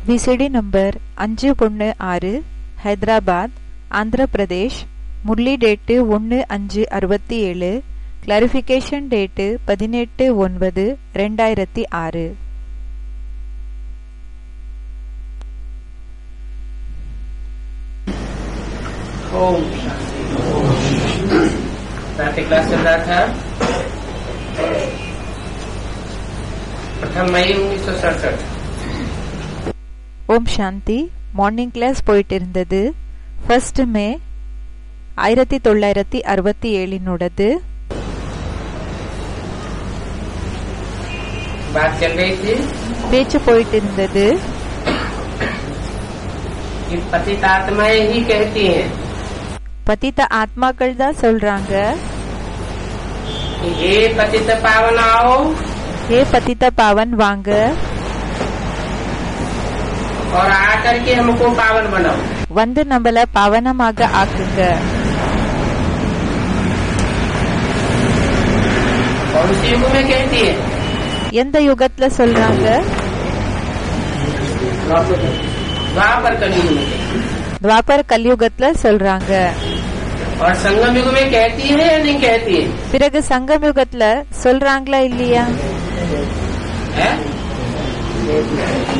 VCD number 516 Hyderabad Andhra Pradesh. Murali date 1/5/67. Clarification date 18/9/2006. Class चल रहा था 1 मई 1967. ஓம் சாந்தி. மார்னிங் கிளாஸ் போயிட்டு இருந்தது. 1 மே 1967 बात चल रही थी பேச்சு போயிட்டு இருந்தது. कि पतित आत्माएं ही कहती हैं பதித்த ஆத்மாக்கள் தான் சொல்றாங்க, कि हे पतित पावन आओ, हे பதித்த பாவன் வாங்க, और आकर के हमको पावन बनाओ. வந்து நம்மள பாவனமாக ஆக்குங்க. कौन सी युग में कहती है? எந்த யுகத்துல சொல்றாங்க? द्वापर कलयुग में. துவாபர் கலியுகத்துல சொல்றாங்க. और संगम युग में कहती है या नहीं कहती है? பிறகு சங்கம் யுகத்துல சொல்றாங்களா இல்லையா? है?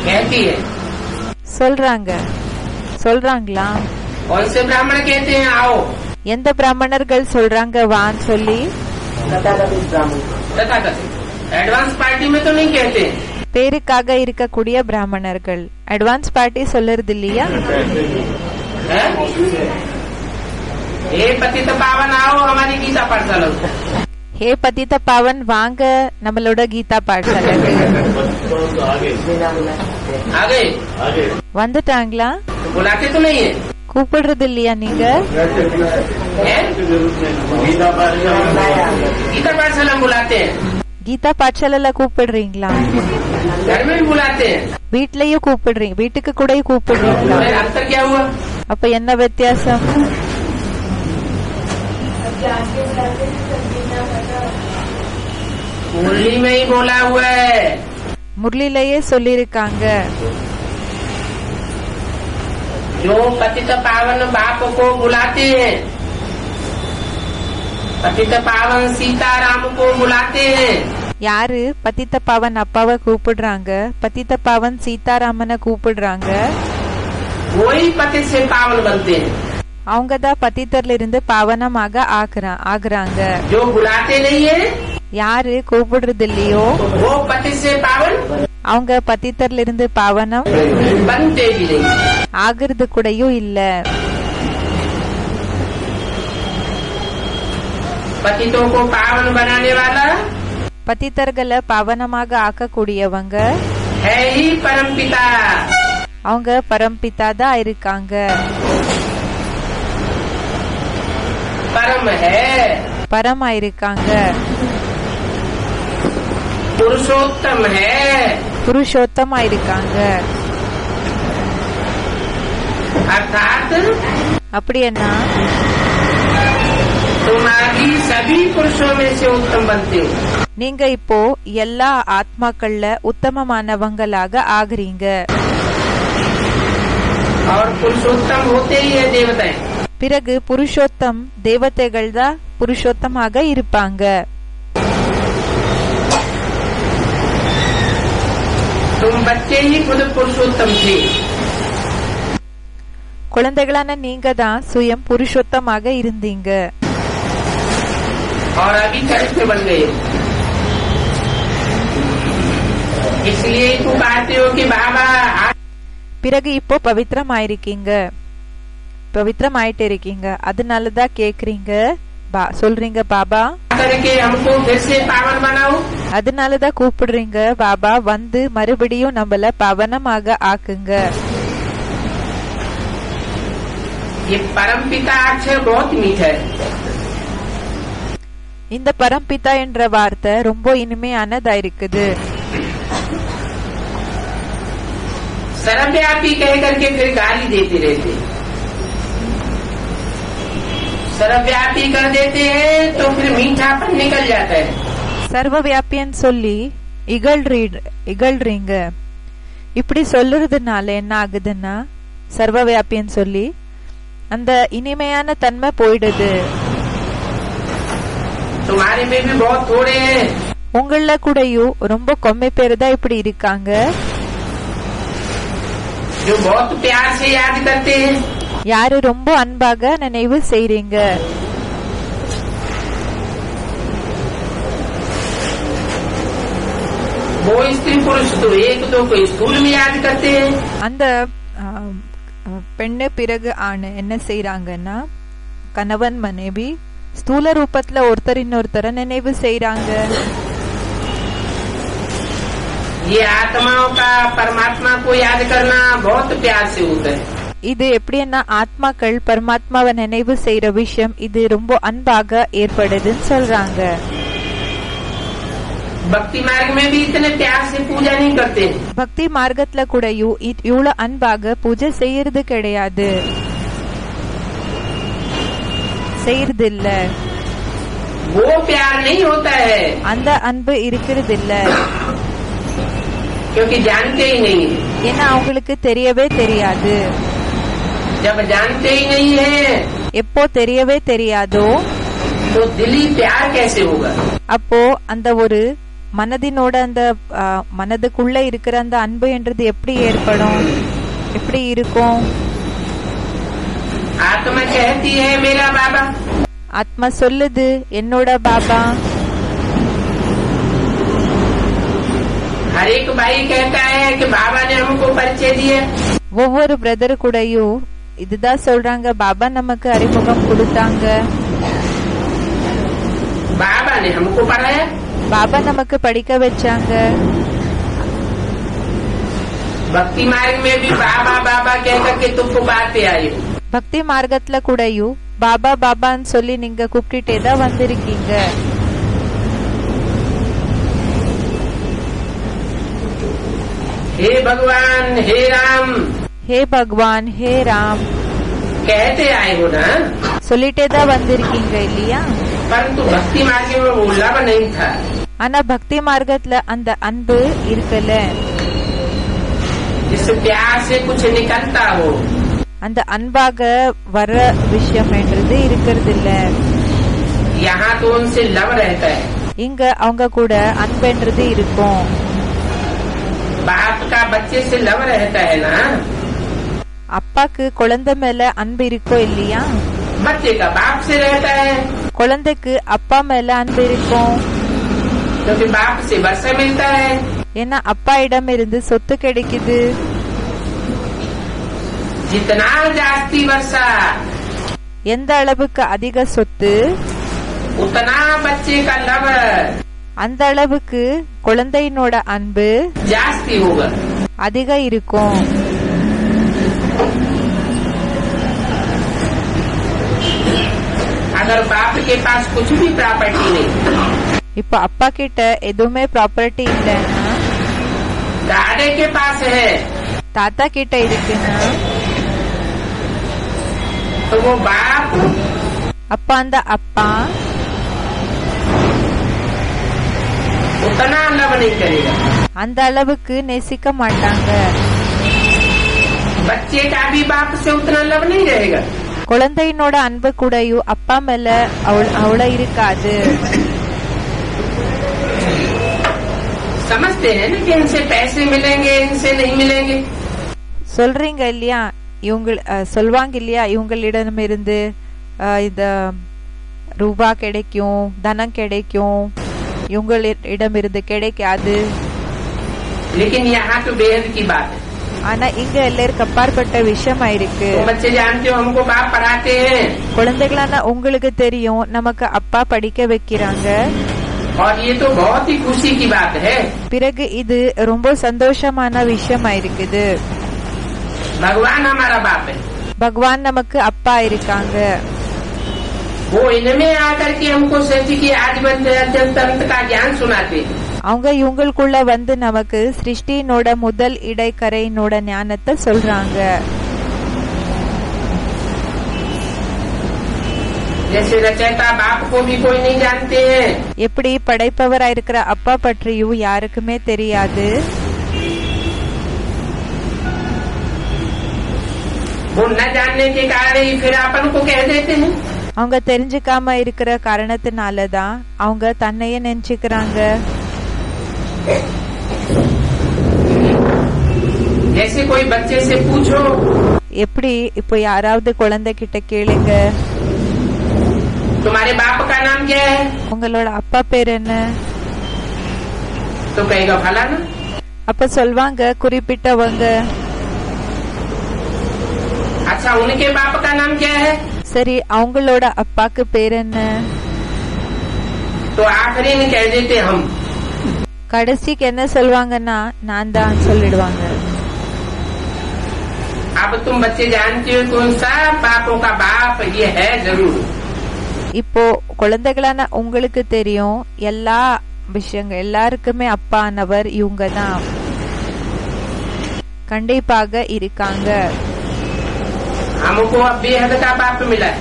कहती है. சொல்றாங்க. சொல்றாங்களா? कौन से ब्राह्मण कहते हैं आओ? எந்த பிராமணர்கள் சொல்றாங்க வான்னு சொல்லி? तथाकथित. एडवांस पार्टी में तो नहीं कहते. பேருக்காக இருக்கக்கூடிய பிராமணர்கள். அட்வான்ஸ் பார்ட்டி சொல்லுறது இல்லையா? हे पतित पावन आओ हमारी गीता पाठशाला. ஹே பதித்த பாவன் வாங்க நம்மளோட கீதா பாடசாலைக்கு. आगे வந்துட்டாங்களா? बुलाते तो नहीं है? கூப்பிடுறது இல்லையா நீங்க? गीता पाठशाला में बुलाते हैं. கீதா பாடசாலைல கூப்பிடுறீங்களா? घर में भी बुलाते हैं. வீட்லயும் கூப்பிடுறீங்க, வீட்டுக்கு கூட கூப்பிடுறீங்களா? अंतर क्या हुआ? அப்ப என்ன வித்தியாசம்? मुरली में ही बोला हुआ है. முரளிலேயே சொல்லிருக்காங்க, जो पतित पावन बाप को बुलाते हैं, पतित पावन सीताराम को बुलाते हैं. யாரு பதித்த பாவன் அப்பாவை கூப்பிடுறாங்க, பதித்த பாவன் சீதாராமனை கூப்பிடுறாங்க, वही पतित से पावन बनते हैं. அவங்கதான் பதித்தர்ல இருந்து பாவனமாக ஆகுறாங்க. जो बुलाते नहीं है யாரு கூப்பிடுறது இல்லையோ वो पतित से पावन அவங்க பதித்தர்ல இருந்து பாவனம் बनते भी नहीं. ஆகிறது கூடயும் இல்ல. पतितों को पावन बनाने वाला பதித்தர்களை பாவனமாக ஆக்கக்கூடியவங்க है ही परम पिता. அவங்க பரம்பிதா தான் இருக்காங்க. परम है, பரமா இருக்காங்க, पुरुषोत्तम है. புருஷோத்தமா இருக்காங்க. अर्थात அப்படி என்ன? तुम अभी सभी पुरुषों में से उत्तम बनते हो. நீங்க இப்போ எல்லா ஆத்மாக்கள்ல உத்தமமானவங்களாக ஆகுறீங்க. और पुरुषोत्तम होते ही है देवताएं. பிறகு புருஷோத்தம் தேவதைகள் தான் புருஷோத்தமாக இருப்பாங்க. तुम बच्चे ही खुद पुरुषोत्तम थे. குழந்தைகளான நீங்க தான் சுயம் புருஷோத்தமாக இருந்தீங்க. और अभी चरित्र बन गए. इसलिए तुम कहते हो कि बाबा. பிறகு இப்போ பவித்திரம் ஆயிருக்கீங்க, பவித்திரம் ஆயிட்டு இருக்கீங்க. அதனாலதான் கேக்குறீங்க, சொல்றீங்க பாபா करके हमको फिर से पावन बनाओ. அதனாலதான் கூப்பிடுறீங்க, பாபா வந்து மறுபடியும் நம்மள பாவனமாக ஆக்குங்க. ये परम पिता अक्षर बहुत मीठा है. இந்த பரம்பிதா என்ற வார்த்தை ரொம்ப இனிமையானதா இருக்குது. सर्वव्यापी कह करके फिर गाली देते रहते. सर्वव्यापी कर देते हैं तो फिर मीठापन निकल जाता है. சர்வவியாபின்னு சொல்லி இகழ்றீங்க. இப்படி சொல்லுறதுனால என்ன ஆகுதுன்னா, சர்வவியாபின்னு சொல்லி அந்த இனிமையான தன்மை போயிடுது. तुम्हारे में भी बहुत थोड़े हैं, உங்கள கூடயும் ரொம்ப கம்மி பேர் தான் இப்படி இருக்காங்க, जो बहुत प्यार से याद करते हैं. யாரு ரொம்ப அன்பாக நினைவு செய்றீங்க. वो स्त्री पुरुष तो एक दो को स्कूल में याद करते हैं. அந்த பெண்ணு பிறகு ஆண் என்ன செய்யறாங்கன்னா, கணவன் மனைவி ஸ்தூல ரூபத்துல ஒருத்தர் இன்னொருத்தர நினைவு செய்யறாங்க. ये आत्माओं का परमात्मा को याद करना बहुत प्यार से होता है. இது எப்படின்னா, ஆத்மாக்கள் பரமாத்மாவை நினைவு செய்யற விஷயம் இது ரொம்ப அன்பாக ஏற்படுதுன்னு சொல்றாங்க. भक्ति मार्ग में भी इतने प्यार से पूजा नहीं करते. பக்தி மார்க்கத்துல கூடயும் இவ்வளவு அன்பாக பூஜை செய்யறது கிடையாது, செய்யறது இல்ல. वो प्यार नहीं होता है, அந்த அன்பு இருக்கிறது இல்ல. क्योंकि जानते ही नहीं है. ஏன்னா அவங்களுக்கு தெரியவே தெரியாது. जब जानते ही नहीं है எப்போ தெரியவே தெரியாதோ तो दिली प्यार कैसे होगा. அப்போ அந்த ஒரு மனதினோட அந்த மனதுக்குள்ள இருக்கிற அந்த அன்பு என்றது எப்படி ஏற்படும், எப்படி இருக்கும்? आत्मा कहती है मेरा बाबा, ஆத்மா சொல்லுது என்னோட பாபா. हर एक भाई कहता है कि बाबा ने हमको परिचय दिया. ஒவ்வொரு பிரதர் கூடயும் இதுதான் சொல்றாங்க, பாபா நமக்கு அறிமுகம் கொடுத்தாங்க, बाबा ने हमको पढ़ाया. பாபா நமக்கு படிக்க வச்சாங்க. भक्ति मार्ग में भी बाबा बाबा कह करके तुमको बातें आई. பக்தி மார்க்கத்துல கூடயும் பாபா பாபான்னு சொல்லி நீங்க கூப்பிட்டுட்டே தான் வந்திருக்கீங்க. हे भगवान हे राम, ஹே பகவான் ஹே ராம் कहते आए हो ना. சொல்லிட்டே தான் வந்திருக்கீங்க இல்லையா? परंतु भक्ति मार्ग में वो लव नहीं था. ஆனா பக்தி மார்க்கத்துல அந்த அன்பு இருக்கல. जिस प्यार से कुछ निकलता हो, அந்த அன்பாக வர்ற விஷயம் என்றது இருக்கிறது இல்ல. यहाँ तो उनसे लव रहता है. இங்க அவங்க கூட அன்பென்றது இருக்கும். बाप का बच्चे से लव रहता है ना. அப்பாக்கு குழந்தை மேல அன்பு இருக்கோ இல்லையா? बच्चे का बाप से रहता है, குழந்தைக்கு அப்பா மேல அன்பு இருக்கும். क्योंकि बाप से वर्षा मिलता है. ஏன்னா அப்பா இடம் இருந்து சொத்து கிடைக்குது. जितना जास्ती वर्षा எந்த அளவுக்கு அதிக சொத்து, उतना बच्चे का लव அந்த அளவுக்கு குழந்தையினோட அன்பு जास्ती होगा. அதிக இருக்கும். अगर बाप के पास कुछ भी प्रॉपर्टी नहीं, இப்ப அப்பா கிட்ட எதுவுமே ப்ராப்பர்ட்டி இல்லைன்னா, दादे के पास है, தாத்தா கிட்ட இருக்குன்னா, तो वो बाप அப்ப அந்த அப்பா उतना लव नहीं करेगा. அந்த அளவுக்கு நேசிக்க மாட்டாங்க. बच्चे का भी बाप से उतना लव नहीं रहेगा. குழந்தையினோட அன்பு கூடயும் அப்பா மேல அவ்வளவு இருக்காது. समझते हैं ना कि इनसे पैसे मिलेंगे, इनसे नहीं मिलेंगे. சொல்றீங்க இல்லையா, இவங்க சொல்வாங்க இல்லையா, இவங்களிடமிருந்து இந்த ரூபா கிடைக்கும், தனம் கிடைக்கும், இவங்களிடமிருந்து கிடைக்காது. लेकिन यहाँ तो बेहद की बात है. ஆனா இங்க எல்லாருக்கு அப்பாற்பட்ட விஷயமா இருக்கு. तो बच्चे जानते हो हमको बाप पढ़ाते हैं, குழந்தைகளான உங்களுக்கு தெரியும் நமக்கு அப்பா படிக்க வைக்கிறாங்க. और ये तो बहुत ही खुशी की बात है. பிறகு இது ரொம்ப சந்தோஷமான விஷயமா இருக்குது. भगवान हमारा बाप है. பகவான் நமக்கு அப்பா இருக்காங்க. वो इनमें आकर के हमको सृष्टि की आदिवंत का ज्ञान सुनाते. அவங்க இவங்களுக்குள்ள வந்து நமக்கு சிருஷ்டினோட முதல் இடைக்கரையினோட ஞானத்தை சொல்றாங்க. जैसे रचयिता बाप को भी कोई नहीं जानते हैं, எப்படி படைப்பவரா இருக்கிற அப்பா பற்றியும் யாருக்குமே தெரியாது. वो न जानने के कारण ही फिर अपन को कह देते हैं। அவங்க தெரிஞ்சுக்காம இருக்கிற காரணத்தினாலதான் அவங்க தன்னையே நினைச்சுக்கிறாங்க. जैसे कोई बच्चे से पूछो, எப்படி இப்போ யாராவது குழந்தை கிட்ட கேளுங்க, तुम्हारे बाप का नाम क्या है? உங்களோட அப்பா பேர் என்ன? तो कहेगा फलाना। அப்ப சொல்வாங்க குறிப்பிட்டவங்க. अच्छा, उनके बाप का नाम क्या है? சரி, அவங்களோட அப்பாக்கு பேர் என்ன? तो आखिरी में कह देते हम। கடைசிக்கு என்ன சொல்வாங்கன்னா நான் தான் சொல்லிடுவாங்க. अब तुम बच्चे जानते हो कौन सा बापों का बाप ये है जरूर। இப்போ குழந்தைகளான உங்களுக்கு தெரியும் எல்லா விஷயங்கள், எல்லாருக்குமே அப்பானவர் இவங்க தான் கண்டிப்பாக இருக்காங்க. हमको अब बेहद का बाप मिला है।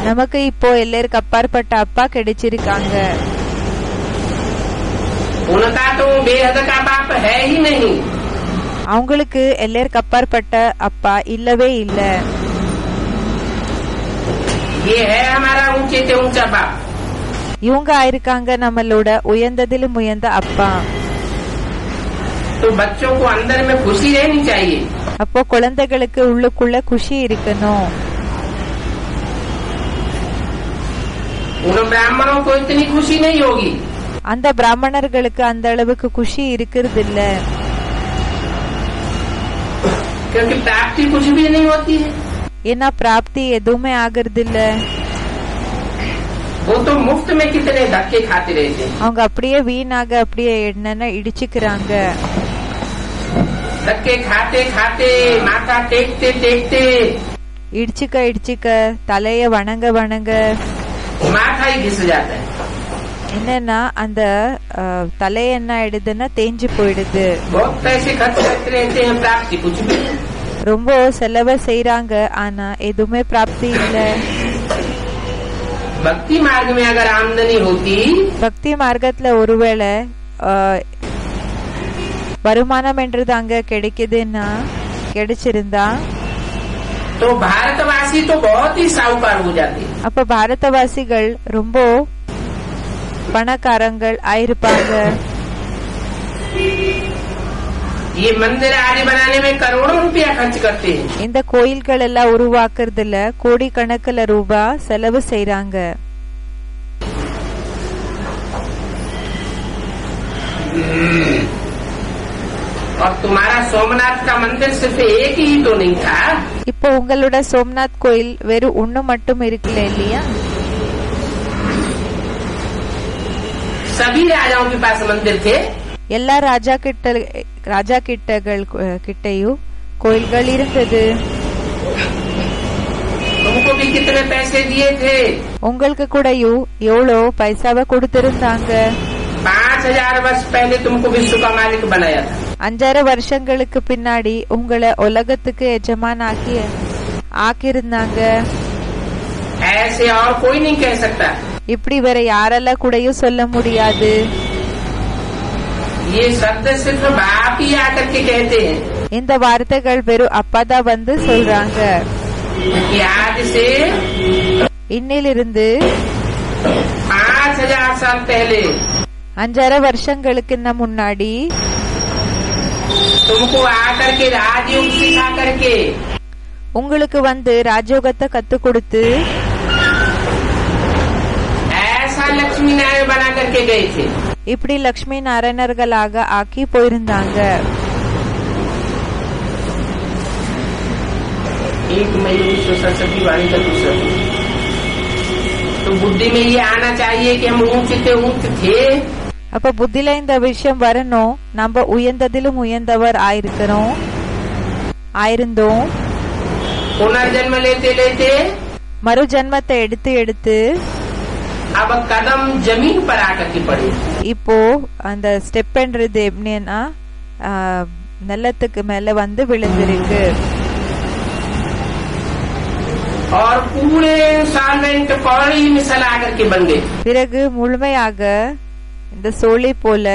நமக்கு இப்போ எல்லாருக்கு அப்பாற்பட்ட அப்பா கிடைச்சிருக்காங்க. उनका तो बेहद का बाप है ही नहीं। அவங்களுக்கு எல்லாருக்கு அப்பாற்பட்ட அப்பா இல்லவே இல்ல. ये है हमारा ऊंचे से ऊंचा बाप। இவங்க ஆயிருக்காங்க நம்மளோட உயர்ந்ததிலும் உயர்ந்த அப்பா. तो बच्चों को अंदर में खुशी रहनी चाहिए। அப்போ குழந்தைகளுக்கு உள்ளுக்குள்ள குஷி இருக்கணும். उन ब्राह्मणों को इतनी खुशी नहीं होगी। அந்த பிராமணர்களுக்கு அந்த அளவுக்கு குஷி இருக்கிறது இல்ல. क्योंकि प्राप्ति कुछ भी नहीं होती है। ஏன்னா பிராப்தி எதுவுமே ஆகிறது இல்ல. वो तो मुफ्त में कितने धक्के खाते रहते हैं। அவங்க அப்படியே வீணாக அப்படியே என்னன்னா இடிச்சுக்கிறாங்க. धक्के खाते खाते माथा टेकते टेकते இடிச்சுக்க இடிச்சுக்க தலைய வணங்க வணங்க माथा ही घिस जाता है। என்னன்னா அந்த தலைய என்ன ஆயிடுதுன்னா தேஞ்சு போயிடுது. बहुत पैसे खर्च करते रहते हैं, प्राप्ति कुछ भी नहीं। ரொம்ப செலவு செய்யறாங்க, ஆனா எதுவுமே பிராப்தி இல்ல. भक्ति मार्ग में अगर आमदनी होती, பக்தி மார்க்கத்துல ஒருவேளை வருமானம் என்றது அங்க கிடைக்குதுன்னா கிடைச்சிருந்தா तो भारतवासी तो बहुत ही साहूकार हो जाते। அப்ப பாரதவாசிகள் ரொம்ப பணக்காரங்கள் ஆயிருப்பாங்க. ये मंदिर आदि बनाने में करोड़ों रुपया खर्च करते हैं। இந்த கோயில்கள் எல்லாம் உருவாக்குறதுல கோடிக்கணக்கில் ரூபாய் செலவு செய்யறாங்க. और तुम्हारा सोमनाथ का मंदिर सिर्फ एक ही तो नहीं था। இப்போ உங்களோட சோம்நாத் கோயில் வெறும் ஒண்ணு மட்டும் இருக்குல்ல இல்லையா? सभी राजाओं के पास मंदिर थे। எல்லா ராஜா கிட்டையும் கோயில்கள் இருந்தது. तुमको भी कितने पैसे दिए थे? உங்களுக்கு கூடயும் எவ்வளோ பைசாவை கொடுத்திருந்தாங்க. 5000 वर्ष पहले तुमको विश्व का मालिक बनाया था। 5,000 வருஷங்களுக்கு பின்னாடி உங்களை உலகத்துக்கு எஜமான் ஆக்கியிருந்தாங்க. ऐसे और कोई नहीं कह सकता। இப்படி வேற யாரெல்லாம் கூடயும் சொல்ல முடியாது. ये शब्द सिर्फ बाप ही आकर के कहते हैं। இந்த வார்த்தைகள் வெறும் அப்பாதான் வந்து சொல்றாங்க. कि आज से இன்னிலிருந்து 5000 साल पहले 5,000 வருஷங்களுக்கு முன்னாடி तुमको आकर के राजयोग सिखा करके உங்களுக்கு வந்து ராஜயோகத்தை கத்து கொடுத்து ऐसा लक्ष्मी नारायण बना करके गए थे। இப்படி லட்சுமி நாராயணர்களாக ஆக்கி போயிருந்தாங்க. 1 मई 1967 की वाणी का दूसरा। तो बुद्धि में ये आना चाहिए कि हम ऊंच से ऊंच थे। அப்ப புத்தில இந்த விஷயம் வரணும், நம்ம உயர்ந்ததிலும் உயர்ந்தவர் ஆயிருந்தோம். पुनर्जन्म लेते लेते மறு ஜன்மத்தை எடுத்து எடுத்து अब कदम जमीन पर आकर के पड़े। இப்போ அந்த ஸ்டெப்ன்றது எப்படின்னா நிலத்துக்கு மேல வந்து விழுந்திருக்கு. और पूरे सालवेंट पौड़ी मिसल आकर के बन गए। பிறகு முழுமையாக இந்த சோழி போல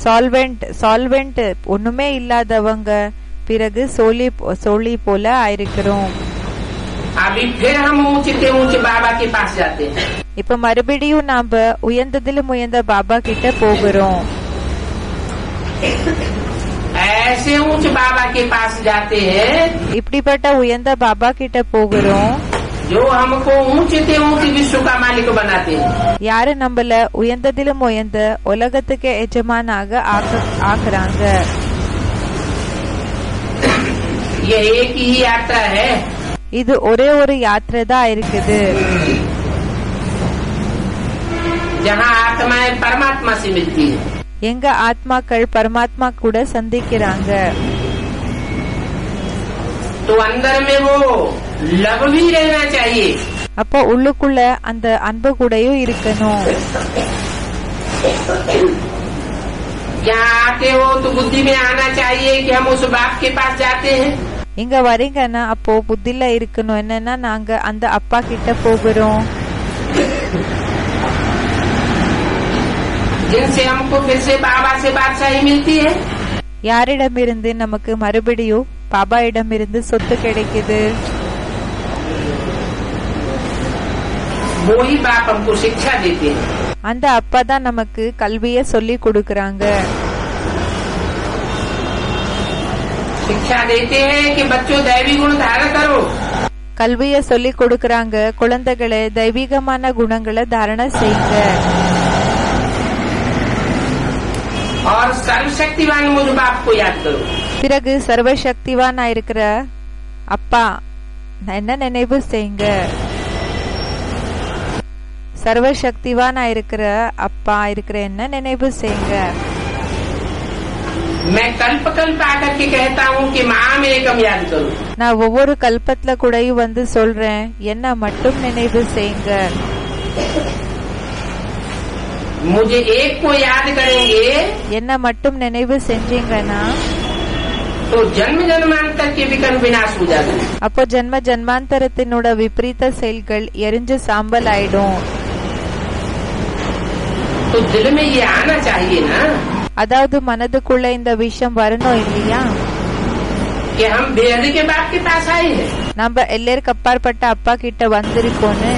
சால்வெண்ட் ஒண்ணுமே இல்லாதவங்க பிறகு சோழி போல ஆயிருக்கிறோம். अभी फिर हम ऊंचे ऊंचे बाबा के पास जाते हैं. இப்ப மறுபடியும் நாம உயர்ந்ததிலும் உயர்ந்த பாபா கிட்ட போகிறோம். ऐसे ऊंचे बाबा के पास जाते हैं இப்படிப்பட்ட உயர்ந்த பாபா கிட்ட போகிறோம். जो हमको ऊंचे ऊंचे विश्व का मालिक बनाते हैं. யாரு நம்மள உயர்ந்ததிலும் உயர்ந்த உலகத்துக்கு எஜமானாக ஆக்குறாங்க. ये एक ही यात्रा है. இது ஒரே ஒரு யாத்திரை தான் இருக்குது. जहाँ आत्माएं परमात्मा से मिलती है. எங்க ஆத்மாக்கள் பரமாத்மா கூட சந்திக்கிறாங்க. तो अंदर में वो लव भी रहना चाहिए. அப்போ உள்ளுக்குள்ள அந்த அன்பு கூடயும் இருக்கணும். यहाँ आते हो तो बुद्धि में आना चाहिए कि हम उस बाप के पास जाते हैं. இங்க வரீங்கன்னா அப்போ புத்தில இருக்கணும் என்னன்னா நாங்க அந்த அப்பா கிட்ட போகிறோம். जिनसे हमको फिर से बाबा से बादशाही मिलती है. யாரிடமிருந்து நமக்கு மறுபடியும் பாபா இடமிருந்து சொத்து கிடைக்குது. वो ही बाप हमको शिक्षा देते हैं. அந்த அப்பா தான் நமக்கு கல்விய சொல்லி கொடுக்கறாங்க. शिक्षा देते हैं कि बच्चों दैवी गुण धारण करो. கல்விய சொல்லி கொடுக்கறாங்க. குழந்தைகளே தெய்வீகமான குணங்களை தாரணை செய்யுங்க. और सर्वशक्तिवान मुझ बाप को याद करो. பிறகு சர்வசக்திவானா இருக்கிற அப்பா என்ன நினைவு செய்யுங்க. சர்வசக்திவானா இருக்கிற அப்பா இருக்கிற என்ன நினைவு செய்யுங்க. मैं कल्प कल्प आकर के कहता हूँ कि माम एकम याद करो. நான் ஒவ்வொரு கல்பத்துல கூடயும் வந்து சொல்றேன் என்ன மட்டும் நினைவு செய்யுங்க. मुझे एक को याद करेंगे என்ன மட்டும் நினைவு செஞ்சீங்கன்னா तो जन्म जन्मांतर के विकर्म विनाश हो जाते हैं. அப்போ ஜென்ம ஜன்மாந்தரத்தினோட விபரீத செயல்கள் எரிஞ்சு சாம்பல் ஆயிடும். तो दिल में ये आना चाहिए ना அதாவது மனதுக்குள்ள இந்த விஷயம் வரணும் இல்லையா कि हम बेहद के बाप के पास आए हैं. நம்ம எல்லாருக்கு அப்பாற்பட்ட அப்பா கிட்ட வந்திருக்கோன்னு.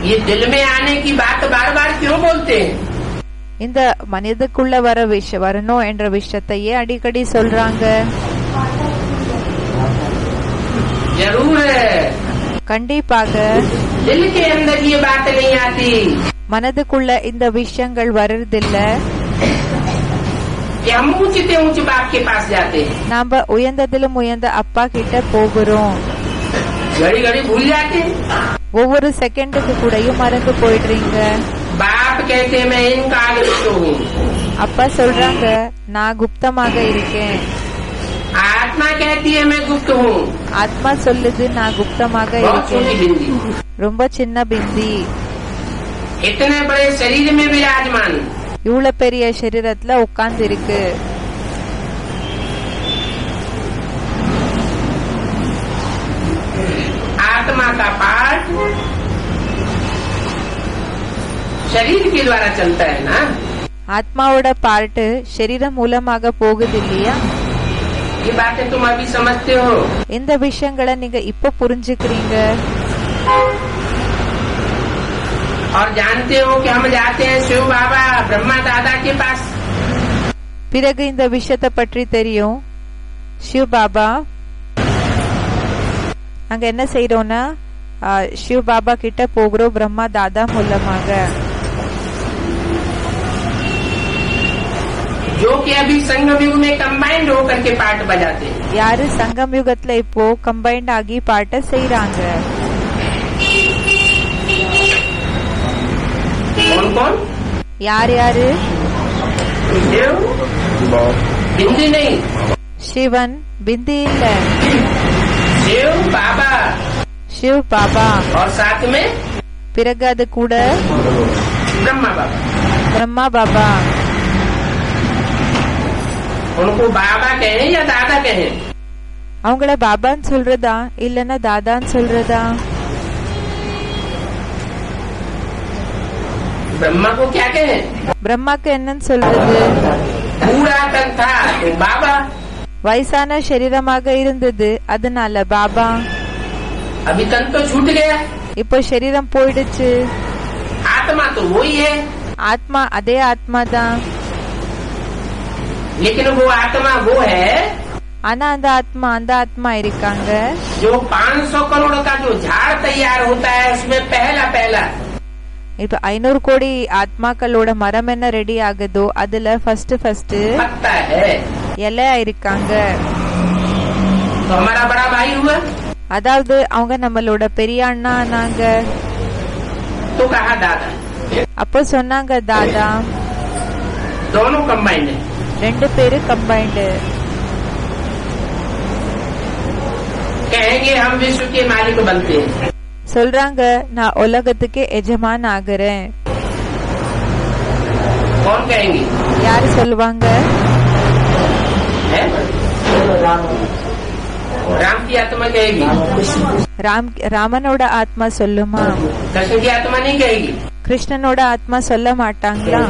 ये दिल में आने की बात बार बार क्यों बोलते हैं? இந்த மனிதக்குள்ள வரணும் என்ற விஷயத்தையே அடிக்கடி சொல்றாங்க. जरूर है. கண்டிப்பாக दिल के अंदर ये बात नहीं आती மனதுக்குள்ள இந்த விஷயங்கள் வர்றதில்ல. कि हम ऊंचे ऊंचे बाप के पास जाते हैं. நாம உயர்ந்ததிலும் உயர்ந்த அப்பா கிட்ட போகிறோம். घड़ी घड़ी भूल जाते हैं. ஒவ்வொரு செகண்டுக்கு கூடயும் மறந்து போயிடுறீங்க. बाप कहते हैं मैं इनका आगुप्त हूँ. அப்பா சொல்றாங்க நான் குப்தமாக இருக்கேன். आत्मा कहती है मैं गुप्त हूँ. ஆத்மா சொல்லுது நான் குப்தமாக बहुत छोटी இருக்கேன். बिंदी. ரொம்ப சின்ன பிந்தி. इतने बड़े शरीर में विराजमान. இவ்வளவு பெரிய சரீரத்துல உட்கார்ந்து இருக்கு. आत्मा का पाठ शरीर के द्वारा चलता है ना. ஆத்மாவோட பார்ட் சரீரம் மூலமாக போகுது இல்லையா. ये बातें तुम अभी समझते हो. இந்த விஷயங்களை நீங்க இப்ப புரிஞ்சுக்கிறீங்க. और जानते हो कि हम जाते हैं शिव बाबा ब्रह्मा दादा के पास. பிறகு இந்த விஷயத்தை பற்றி தெரியும். சிவ் பாபா அங்க என்ன செய்யறோம்னா சிவ் பாபா கிட்ட போகிறோம் பிரம்மா தாதா மூலமாக. जो कि अभी संगम युग में कंबाइंड होकर के पार्ट बजाते हैं. யாரு சங்கம் யுகத்துல இப்போ கம்பைன்ட் ஆகி பாட்ட செய்யறாங்க. कौन कौन? யார் யாரு? शिव बिंदी नहीं. சிவன் பிந்தி இல்ல. शिव बाबा. சிவ் பாபா. और साथ में பிறகு அது கூட ब्रह्मा बाबा. பிரம்மா பாபா. उनको बाबा कहें या दादा कहें? அவங்கள பாபான்னு சொல்றதா இல்லன்னா தாதான்னு சொல்றதா? ब्रह्मा को क्या कहें? பிரம்மாக்கு என்னன்னு சொல்றது? बूढ़ा तन था तो बाबा, வயசான சரீரமாக இருந்தது, அதனால பாபா. अभी तन तो छूट गया, இப்போ சரீரம் போயிடுச்சு. आत्मा तो वही है, ஆத்மா அதே ஆத்மா தான். लेकिन वो आत्मा वो है ஆனா அந்த ஆத்மா இருக்காங்க. जो 500 करोड़ का जो झाड़ तैयार होता है उसमें पहला पहला இப்ப 500 கோடி ஆத்மாக்களோட மரம் என்ன ரெடி ஆகுதோ அதுல ஃபர்ஸ்ட் पत्ता है। இலையா இருக்காங்க. तो हमारा बड़ा भाई हुआ, அதாவது அவங்க நம்மளோட பெரிய அண்ணா நாங்க. तो कहा दादा, அப்போ சொன்னாங்க தாதா. दोनों कंबाइंड है, 2 பேரு கம்பைன்டு. कहेंगे हम विश्व के मालिक बनते हैं, சொல்றாங்க நான் உலகத்துக்கு எஜமான் ஆகுறேன். कौन कहेंगे? யாரு சொல்லுவாங்க? है? राम की आत्मा कहेगी, ராமனோட ஆத்மா சொல்லுமா? कृष्ण की आत्मा नहीं कहेगी। கிருஷ்ணனோட ஆத்மா சொல்ல மாட்டாங்களா?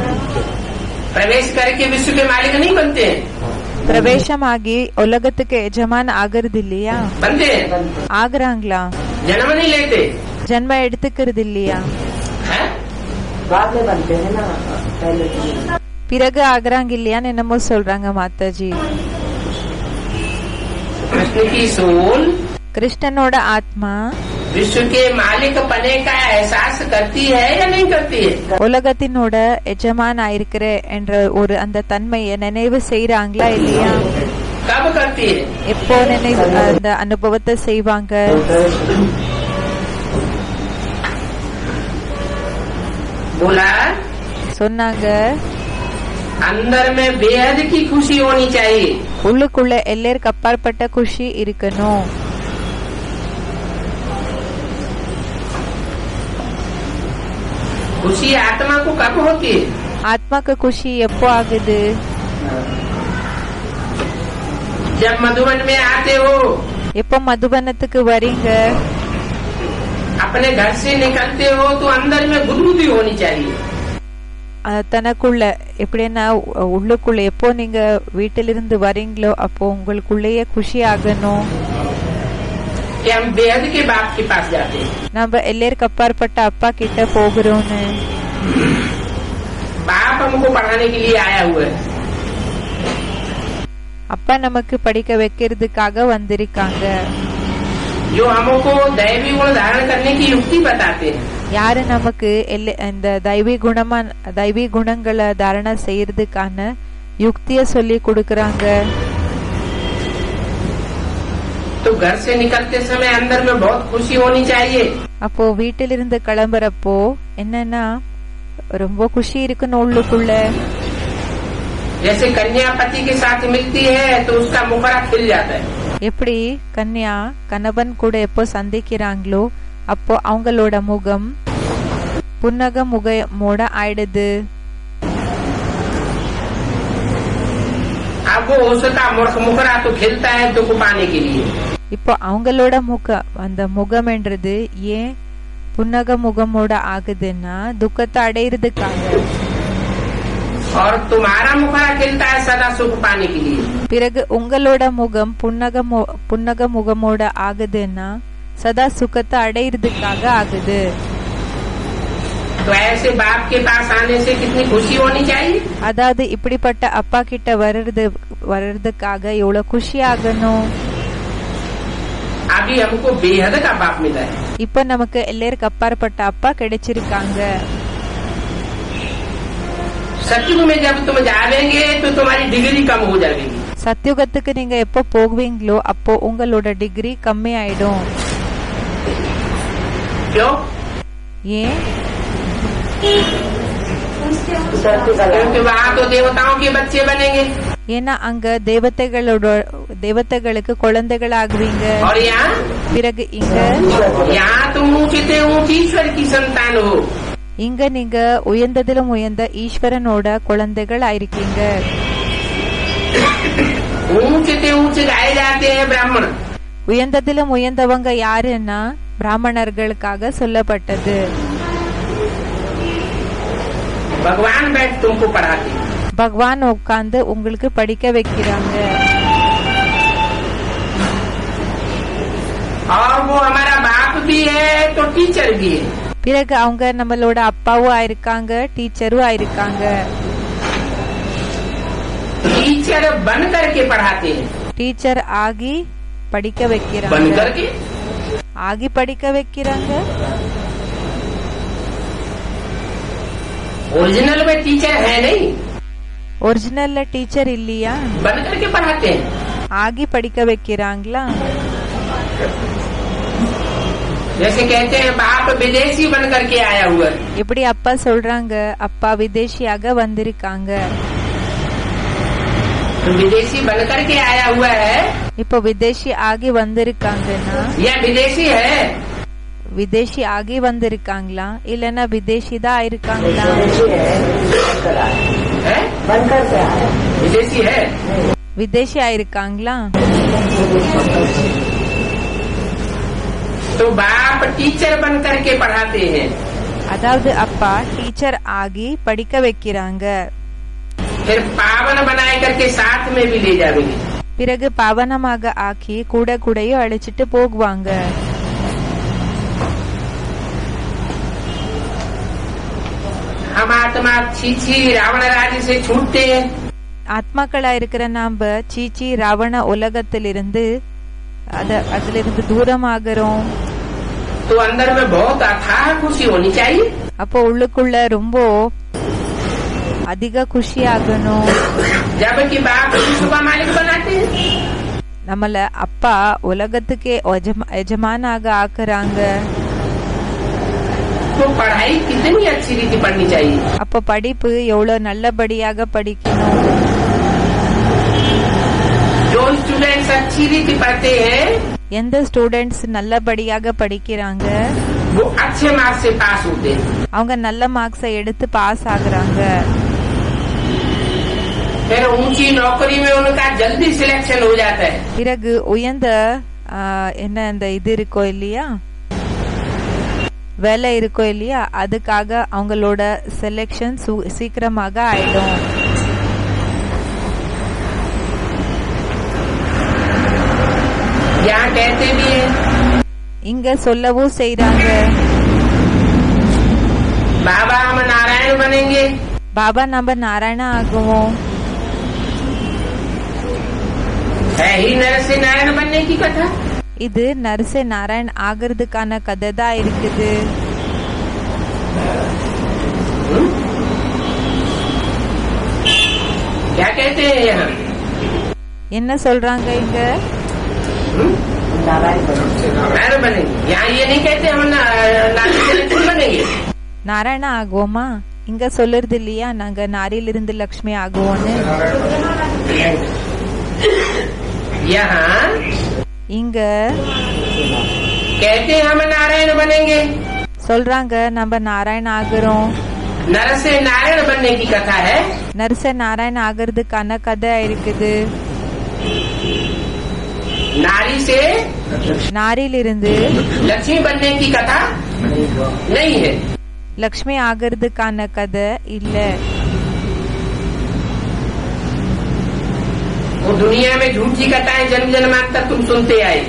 प्रवेश करके विश्व के मालिक नहीं बनते हैं, பிரவேசமாகி உலகத்துக்கு எஜமான் ஆகுறது இல்லையா? बनते हैं, ஆகுறாங்களா? जन्म नहीं लेते, ஜன்ம எடுத்துக்கிறது இல்லையா? है? बाद में बनते हैं ना, पहले பிறகு ஆகுறாங்க இல்லையான்னு என்னமோ சொல்றாங்க மாதாஜி. कृष्ण की सोल கிருஷ்ணனோட ஆத்மா विश्व के मालिक पने का एहसास करती है या नहीं करती है? உலகத்தினோட எஜமான் ஆயிருக்கிற என்ற ஒரு அந்த தன்மையை நினைவு செய்யறாங்களா இல்லையா? कब करती है? எப்போ நினைவு அந்த அனுபவத்தை செய்வாங்க? बोला சொன்னாங்க अंदर में बेहद की खुशी होनी चाहिए, உள்ளுக்குள்ள எல்லாருக்கு அப்பாற்பட்ட குஷி இருக்கணும். खुशी आत्मा को कब होती है? ஆத்மாக்கு குஷி எப்போ ஆகுது? जब मधुबन में आते हो, எப்போ மதுபனத்துக்கு வரீங்க, अपने घर से निकलते हो तो अंदर में गुदगुदी होनी चाहिए। தனக்குள்ள எப்படின்னா உள்ளுக்குள்ள எப்போ நீங்க வீட்டிலிருந்து வரீங்களோ அப்போ உங்களுக்குள்ளேயே குஷி ஆகணும். कि हम बेहद के बाप के पास जाते हैं, நம்ம எல்லாருக்கு அப்பாற்பட்ட அப்பா கிட்ட போகிறோம்னு. बाप हमको पढ़ाने के लिए आया हुआ है, அப்பா நமக்கு படிக்க வைக்கிறதுக்காக வந்திருக்காங்க. जो हमको दैवी गुण धारण करने की युक्ति बताते हैं। யாரு நமக்கு இந்த தெய்வீ குணங்களை தாரணை செய்யறதுக்கான யுக்திய சொல்லி கொடுக்கறாங்க. तो घर से निकलते समय अंदर में बहुत खुशी होनी चाहिए। அப்போ வீட்டிலிருந்து கிளம்புறப்போ என்னன்னா ரொம்ப குஷி இருக்கணும் உள்ளுக்குள்ள. जैसे कन्या पति के साथ मिलती है तो उसका मुखड़ा खिल जाता है, எப்படி கன்யா கணவன் கூட எப்போ சந்திக்கிறாங்களோ அப்போ அவங்களோட முகம் புன்னக முகமோட ஆயிடுது. अब वो उसका मुखड़ा तो खिलता है दुख पाने के लिए। இப்போ அவங்களோட அந்த முகம்ன்றது ஏன் புன்னக முகமோட ஆகுதுன்னா துக்கத்தை அடையிறதுக்காக. और तुम्हारा मुखड़ा खिलता है सदा सुख पाने के लिए। பிறகு உங்களோட முகம் புன்னக முகமோட ஆகுதுன்னா சதா சுகத்தை அடையிறதுக்காக ஆகுது. तो ऐसे बाप के पास आने से कितनी खुशी होनी चाहिए। அதாவது இப்படிப்பட்ட அப்பா கிட்ட வர்றதுக்காக எவ்வளவு குஷி ஆகணும். अभी हमको बेहद का बाप मिला है, இப்ப நமக்கு எல்லாருக்கு அப்பாற்பட்ட அப்பா கிடைச்சிருக்காங்க. सत्युग में जब तुम जावेंगे तो तुम्हारी डिग्री कम हो जाएगी। சத்தியுகத்துக்கு நீங்க எப்போ போவீங்களோ அப்போ உங்களோட டிகிரி கம்மி ஆயிடும். क्यों? ஏன்? क्योंकि वहाँ तो देवताओं के बच्चे बनेंगे ஏன்னா அங்க தேவதைகளுக்கு குழந்தைகள் ஆகுவீங்க. और यहाँ பிறகு यहाँ तुम ऊंचे ऊंची ईश्वर की संतान हो। இங்க நீங்க உயர்ந்ததிலும் உயர்ந்த ஈஸ்வரனோட குழந்தைகள் ஆயிருக்கீங்க. ऊंचे ऊंचे गाए जाते हैं ब्राह्मण, உயர்ந்ததிலும் உயர்ந்தவங்க யாருன்னா பிராமணர்களுக்காக சொல்லப்பட்டது. भगवान बैठ तुमको पढ़ाते, பகவான் உட்கார்ந்து உங்களுக்கு படிக்க வைக்கிறாங்க. और वो हमारा बाप भी है तो टीचर भी है. பிறகு அவங்க நம்மளோட அப்பாவும் ஆயிருக்காங்க, டீச்சரும் ஆயிருக்காங்க. टीचर बन करके पढ़ाते हैं. டீச்சர் ஆகி படிக்க बन வைக்கிறாங்க. करके ஆகி படிக்க வைக்கிறாங்க. ओरिजिनल में टीचर है नहीं, ஒரிஜினல்ல டீச்சர் இல்லையா? बन करके पढ़ाते हैं. ஆகி படிக்க வைக்கிறாங்களா? जैसे कहते हैं बाप विदेशी बन करके आया हुआ है. எப்படி அப்பா சொல்றாங்க, அப்பா விதேசியாக வந்திருக்காங்க. तो विदेशी बन करके आया हुआ है இப்போ விதேசி ஆகி வந்திருக்காங்கன்னா या विदेशी है. விதேசி ஆகி வந்திருக்காங்களா இல்லன்னா விதேசி தான் ஆயிருக்காங்களா? है? बनकर से आया. विदेशी है. விதேசி ஆயிருக்காங்களா? तो बाप टीचर बन करके पढ़ाते हैं. அதாவது அப்பா டீச்சர் ஆகி படிக்க வைக்கிறாங்க. फिर पावन बनाए करके साथ में भी ले जाएंगे. பிறகு பாவனமாக ஆக்கி கூட கூடயும் அழைச்சிட்டு போகுவாங்க. हम आत्मा छीछी रावण राज्य से छूटते हैं. ஆத்மாக்களா இருக்கிற நாம சீச்சி ராவண உலகத்திலிருந்து அதிலிருந்து தூரமாகிறோம். तो अंदर में बहुत अथाह खुशी होनी चाहिए. அப்போ உள்ளுக்குள்ள ரொம்ப அதிக குஷி ஆகணும். जबकि बाप विश्व का मालिक बनाते हैं. நம்மள அப்பா உலகத்துக்கே எஜமானாக ஆக்குறாங்க. तो पढ़ाई कितनी अच्छी रीति पढ़नी चाहिए. அப்போ படிப்பு எவ்வளவு நல்லபடியாக படிக்கணும். जो स्टूडेंट्स अच्छी रीति पढ़ते हैं எந்த ஸ்டூடெண்ட்ஸ் நல்லபடியாக படிக்கிறாங்க वो अच्छे मार्क्स से पास होते हैं. அவங்க நல்ல மார்க்ஸை எடுத்து பாஸ் ஆகுறாங்க. फिर ऊंची नौकरी में उनका जल्दी सिलेक्शन हो जाता है. பிறகு உயர்ந்த என்ன இந்த இது இருக்கோ இல்லையா, வேலை இருக்கோ இல்லையா, அதுக்காக அவங்களோட செலெக்ஷன் சீக்கிரமாக ஆயிடும். यहाँ कहते भी है இங்க சொல்லவும் செய்றாங்க, बाबा हम नारायण बनेंगे. பாபா நம்ம நாராயண ஆகுவோம். है ही नर से नारायण बनने की कथा. இது நரசே நாராயண் ஆகிறதுக்கான கதை தான் இருக்குது. क्या कहते हैं यहाँ? என்ன சொல்றாங்க இங்க? नारायण बनेंगे. यहाँ ये नहीं कहते हम नारायण बनेंगे. நாராயண ஆகுவோமா? இங்க சொல்லுறது இல்லையா நாங்க நாரியிலிருந்து லக்ஷ்மி ஆகுவோன்னு. यहाँ இங்க कहते हैं हम नारायण बनेंगे. சொல்றாங்க நம்ம நாராயண ஆகுறோம். नर से नारायण बनने की कथा है. நரச நாராயண ஆகிறதுக்கான கதை இருக்குது. नारी से நாரியிலிருந்து लक्ष्मी बनने की कथा नहीं है. லக்ஷ்மி ஆகிறதுக்கான கதை இல்ல. वो दुनिया में झूठी कथाएं जन्म जन्मांतर तुम सुनते आए.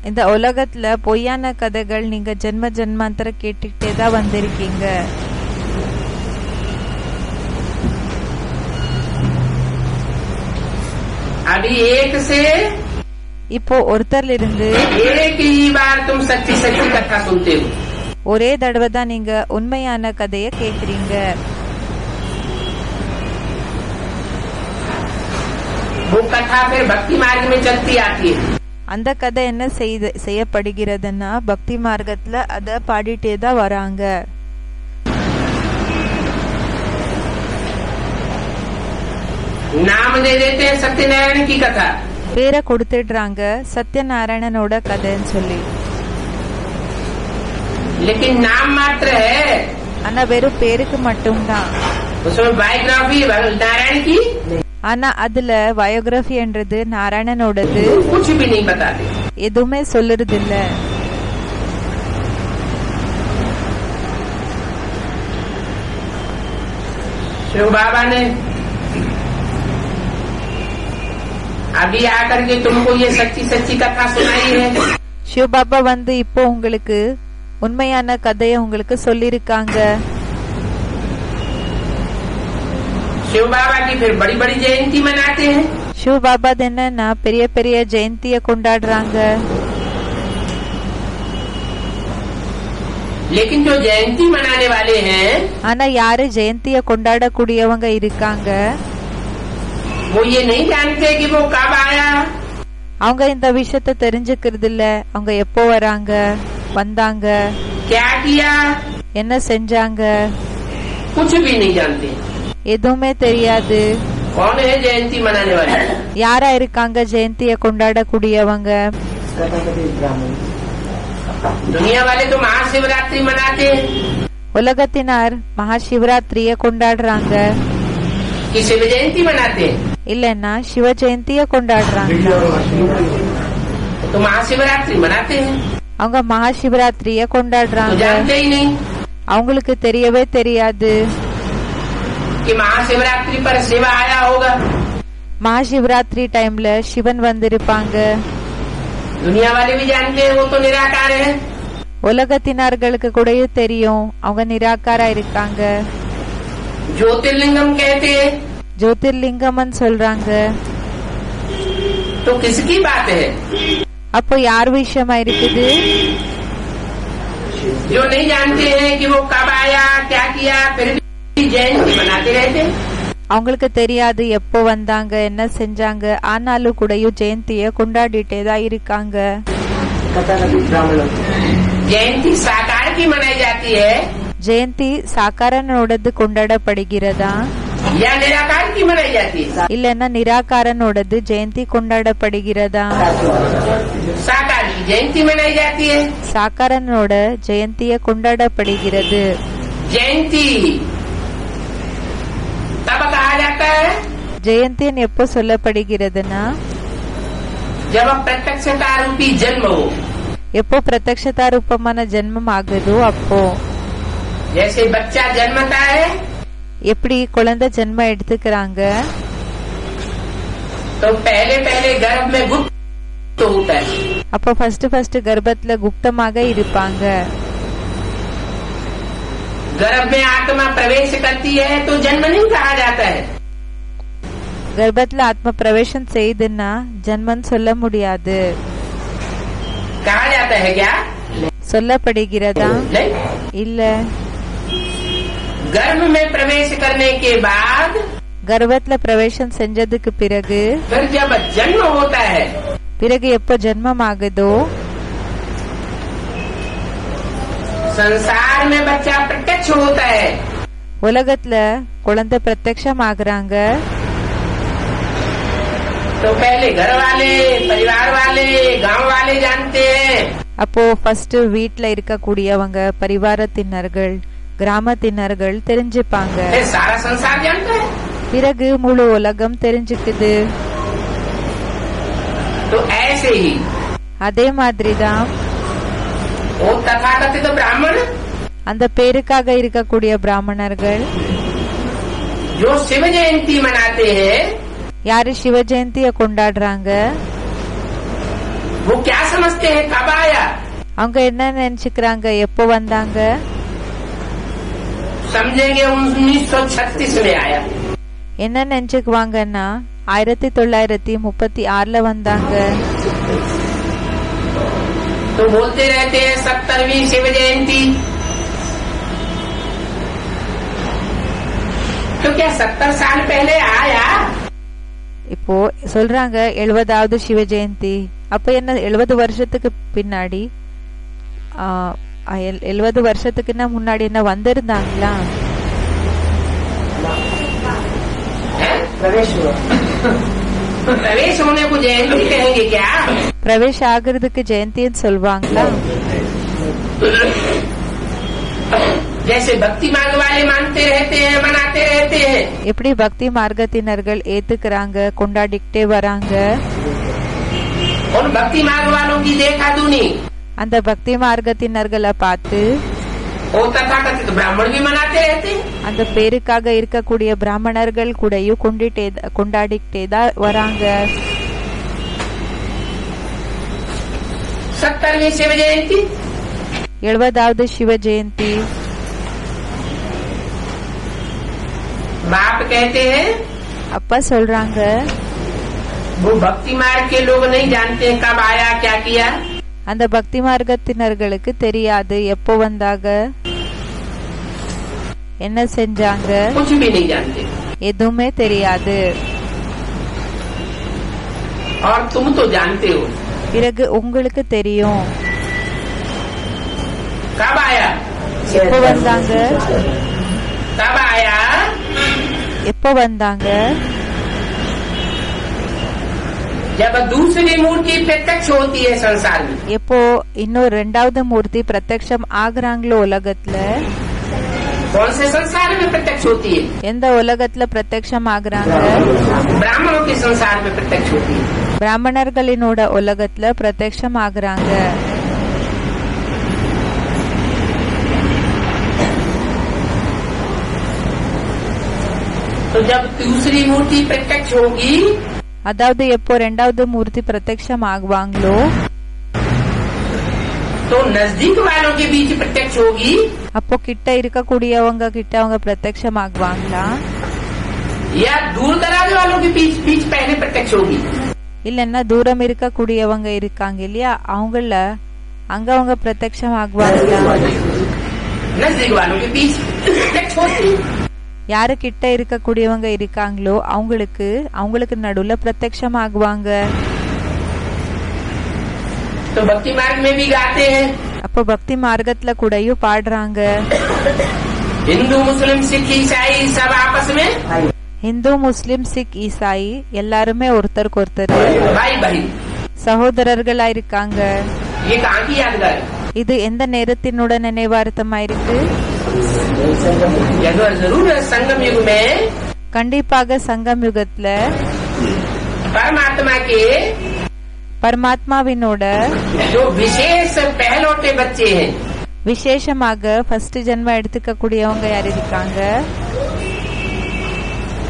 இந்த உலகத்துல பொய்யான கதைகள் நீங்க ஜென்ம ஜென்மாந்தர கேட்டுக்கிட்டே தான் வந்திருக்கீங்க. अभी एक से இப்போ ஒருத்தர்ல இருந்து एक ही बार तुम सच्ची सच्ची कथा सुनते हो. ஒரே தடவை தான் நீங்க உண்மையான கதைய கேக்குறீங்க. वो कथा फिर भक्ति मार्ग में चलती आती है. அந்த கதை என்ன செய்யப்படுகிறதுன்னா பக்தி மார்க்கத்துல அத பாடிட்டே தான் வராங்க. नाम दे देते हैं सत्यनारायण की कथा. பேரை கொடுத்துடுறாங்க சத்யநாராயணனோட கதைன்னு சொல்லி. लेकिन नाम मात्र है. ஆனா வெறும் பேருக்கு மட்டும்தான். उसमें बायोग्राफी नारायण की ஆனா அதுல பயோகிராஃபின்றது நாராயணனோடது कुछ भी नहीं बताते. எதுவுமே சொல்லுறது இல்ல. शिव बाबा ने अभी आकर के तुमको ये सच्ची सच्ची कथा सुनाई है। சிவபாபா வந்து இப்போ உங்களுக்கு உண்மையான கதையை உங்களுக்கு சொல்லியிருக்காங்க. शिव बाबा की फिर बड़ी बड़ी जयंती मनाते हैं। சிவபாபா என்னன்னா பெரிய பெரிய ஜெயந்திய கொண்டாடுறாங்க. लेकिन जो जयंती मनाने वाले हैं ஆனா யாரு ஜெயந்திய கொண்டாடக்கூடியவங்க இருக்காங்க, वो ये नहीं जानते कि वो कब आया। அவங்க இந்த விஷயத்த தெரிஞ்சுக்கிறது இல்ல. அவங்க எப்போ வராங்க, வந்தாங்க, क्या किया, என்ன செஞ்சாங்க, कुछ भी नहीं जानते। எதுவுமே தெரியாது. कौन है जयंती मनाने वाले? யாரா இருக்காங்க ஜெயந்திய கொண்டாடக்கூடியவங்க? दुनिया वाले तो महाशिवरात्रि मनाते हैं। உலகத்தினார் மகா சிவராத்திரிய கொண்டாடுறாங்க. कि शिव जयंती मनाते हैं। இல்லன்னா சிவ ஜெயந்திய கொண்டாடுறாங்க. तो महाशिवरात्रि मनाते हैं, அவங்க மகா சிவராத்திரிய तो கொண்டாடுறாங்க. जानते ही नहीं அவங்களுக்கு தெரியவே தெரியாது कि महाशिवरात्रि पर शिव आया होगा। மகா சிவராத்திரி டைம்ல சிவன் வந்திருப்பாங்க. दुनिया वाले भी जानते हैं वो तो निराकार है। உலகத்தினர்களுக்கு கூட தெரியும் அவங்க நிராகாரா இருக்காங்க. ज्योतिर्लिंगम कहते हैं। ஜோதிர்லிங்கம்னு சொல்றாங்க. तो किसकी बात है? அப்போ யார் விஷயமா இருக்குது? जो नहीं जानते हैं कि वो कब आया क्या किया, फिर भी जयंती मनाते रहते। அவங்களுக்கு தெரியாது எப்போ வந்தாங்க என்ன செஞ்சாங்க, ஆனாலும் கூடயும் ஜெயந்திய கொண்டாடிட்டே தான் இருக்காங்க. जयंती साकार की मनाई जाती है ஜெயந்தி சாக்காரனோடது கொண்டாடப்படுகிறதா या निराकार की मनाई जाती है? இல்லன்னா நிராகாரனோடது ஜெயந்தி கொண்டாடப்படுகிறதா? साकार की जयंती मनाई जाती है। சாக்காரனோட ஜெயந்திய கொண்டாடப்படுகிறது. जयंती तब कहा जाता है ஜெயந்தின்னு எப்போ சொல்லப்படுகிறதுனா जब प्रत्यक्षता रूपी जन्म हो। எப்போ பிரத்யக்ஷதா ரூபமான ஜென்மம் ஆகுதோ அப்போ. जैसे बच्चा जन्मता है எப்படி குழந்தை ஜென்மம் எடுத்துக்கிறாங்க, तो पहले पहले गर्भ में गुप्त होता है। அப்போ ஃபர்ஸ்ட் கர்ப்பத்துல குப்தமாக இருப்பாங்க. गर्भ में आत्मा प्रवेश करती है तो जन्म नहीं कहा जाता है। கர்ப்பத்துல ஆத்ம பிரவேசம் செய்துன்னா ஜென்மம் சொல்ல முடியாது. कहा जाता है क्या? சொல்லப்படுகிறதா? नहीं। இல்ல. गर्भ में प्रवेश करने के बाद கர்ப்பத்துல பிரவேசம் செஞ்சதுக்கு பிறகு फिर जब जन्म होता है பிறகு எப்போ ஜென்மம் ஆகுதோ संसार में बच्चा प्रत्यक्ष होता है। உலகத்துல குழந்தை பிரத்யக்ஷம் ஆகுறாங்க. तो पहले घर वाले, परिवार वाले, गांव वाले जानते हैं। அப்போ ஃபர்ஸ்ட் வீட்ல இருக்கக்கூடியவங்க, பரிவாரத்தினர்கள், கிராமத்தினர்கள் தெரிஞ்சுப்பாங்க. फिर सारा संसार जानता है। பிறகு முழு உலகம் தெரிஞ்சுக்குது. तो ऐसे ही அதே மாதிரிதான் वो तथाकथित ब्राह्मण அந்த பேருக்காக இருக்கக்கூடிய பிராமணர்கள் जो शिव जयंती मनाते हैं யாரு சிவ ஜெயந்திய கொண்டாடுறாங்க, वो क्या समझते हैं कब आया? அவங்க என்ன நினைச்சுக்கிறாங்க, எப்போ வந்தாங்க? समझेंगे 1936 में आया। என்ன நினைச்சுக்குவாங்கன்னா 1936ல வந்தாங்க. तो बोलते रहते हैं 70वीं शिव जयंती। तो क्या 70 साल पहले आया? இப்போ சொல்றாங்க 70வது சிவ ஜெயந்தி. அப்ப என்ன 70 வருஷத்துக்கு பின்னாடி 70 வருஷத்துக்கு முன்னாடி என்ன வந்திருந்தாங்களா? प्रवेश होने को जयंती कहेंगे क्या? பிரவேಶ ஆகிறதுக்கு ஜெயந்தின்னு சொல்வாங்களா? जैसे भक्ति मार्ग वाले मानते रहते हैं, मनाते रहते हैं। எப்படி பக்தி மார்க்கத்தினர்கள் ஏத்துக்கிறாங்க, கொண்டாடிக்கிட்டே வராங்க. उन भक्ति मार्ग वालों की देखा तूने? அந்த பக்தி மார்க்கத்தினர்களை பார்த்து वो तथाकथित ब्राह्मण भी मनाते रहते हैं। அந்த பேருக்காக இருக்கக்கூடிய பிராமணர்கள் கூடயும் கொண்டாடிக்கிட்டே தான் வராங்க. 70वीं शिव जयंती 70வது சிவ ஜெயந்தி. बाप कहते हैं அப்பா சொல்றாங்க, वो भक्ति मार्ग के लोग नहीं जानते कब आया क्या किया. அந்த பக்தி மார்க்கத்தினர்களுக்கு தெரியாது எப்போ வந்தாங்க, என்ன செஞ்சாங்க, कुछ भी नहीं जानते. எதுவுமே தெரியாது. और तुम तो जानते हो. பிறகு உங்களுக்கு தெரியும் कब आया, எப்போ வந்தாங்க, कब आया, எப்போ வந்தாங்க, जब दूसरी मूर्ति प्रत्यक्ष होती है संसार में. எப்போ இன்னும் 2வது மூர்த்தி பிரத்யக்ஷம் ஆகுறாங்களோ உலகத்துல. कौन से संसार में प्रत्यक्ष होती है. எந்த உலகத்துல பிரத்யக்ஷம் ஆகுறாங்க, ब्राह्मणों के संसार में प्रत्यक्ष होती है. பிராமணர்களினோட உலகத்துல பிரத்யக்ஷம் ஆகுறாங்க. तो जब दूसरी मूर्ति प्रत्यक्ष होगी அதாவது எப்போ 2வது மூர்த்தி பிரத்யக்ஷம் ஆகுவாங்களோ, तो नजदीक वालों के बीच प्रत्यक्ष होगी அப்போ கிட்ட இருக்கக்கூடியவங்க கிட்ட அவங்க பிரத்யக்ஷம் ஆகுவாங்களா, या दूर दराज वालों के बीच बीच पहले प्रत्यक्ष होगी. இல்லன்னா தூரம் இருக்கக்கூடியவங்க இருக்காங்க இல்லையா, அவங்கள அங்க அவங்க பிரத்யக்ஷம் ஆகுவாங்களா, नजदीक वालों के बीच प्रत्यक्ष होती है. யாரு கிட்ட இருக்கக்கூடியவங்க இருக்காங்களோ அவங்களுக்கு நடுவுல பிரத்யக்ஷம் ஆகுவாங்க. तो भक्ति मार्ग में भी गाते हैं. அப்போ பக்தி மார்க்கத்துல கூடயும் பாடுறாங்க. हिंदू मुस्लिम सिख ईसाई सब आपस में இந்து முஸ்லிம் சிக் ஈசாயி எல்லாருமே ஒருத்தருக்கு ஒருத்தர் भाई भाई. சகோதரர்களா இருக்காங்க. ये कहाँ की यादगार है. இது எந்த நேரத்தினோட நினைவார்த்தமா இருக்கு, जरूर संगम युग में கண்டிப்பாக சங்கம் யுகத்துல परमात्मा के பரமாத்மாவினோட जो विशेष पहलौठे बच्चे हैं, விசேஷமாக ஃபர்ஸ்ட் ஜென்மம் எடுத்துக்க கூடியவங்க யார் இருக்காங்க,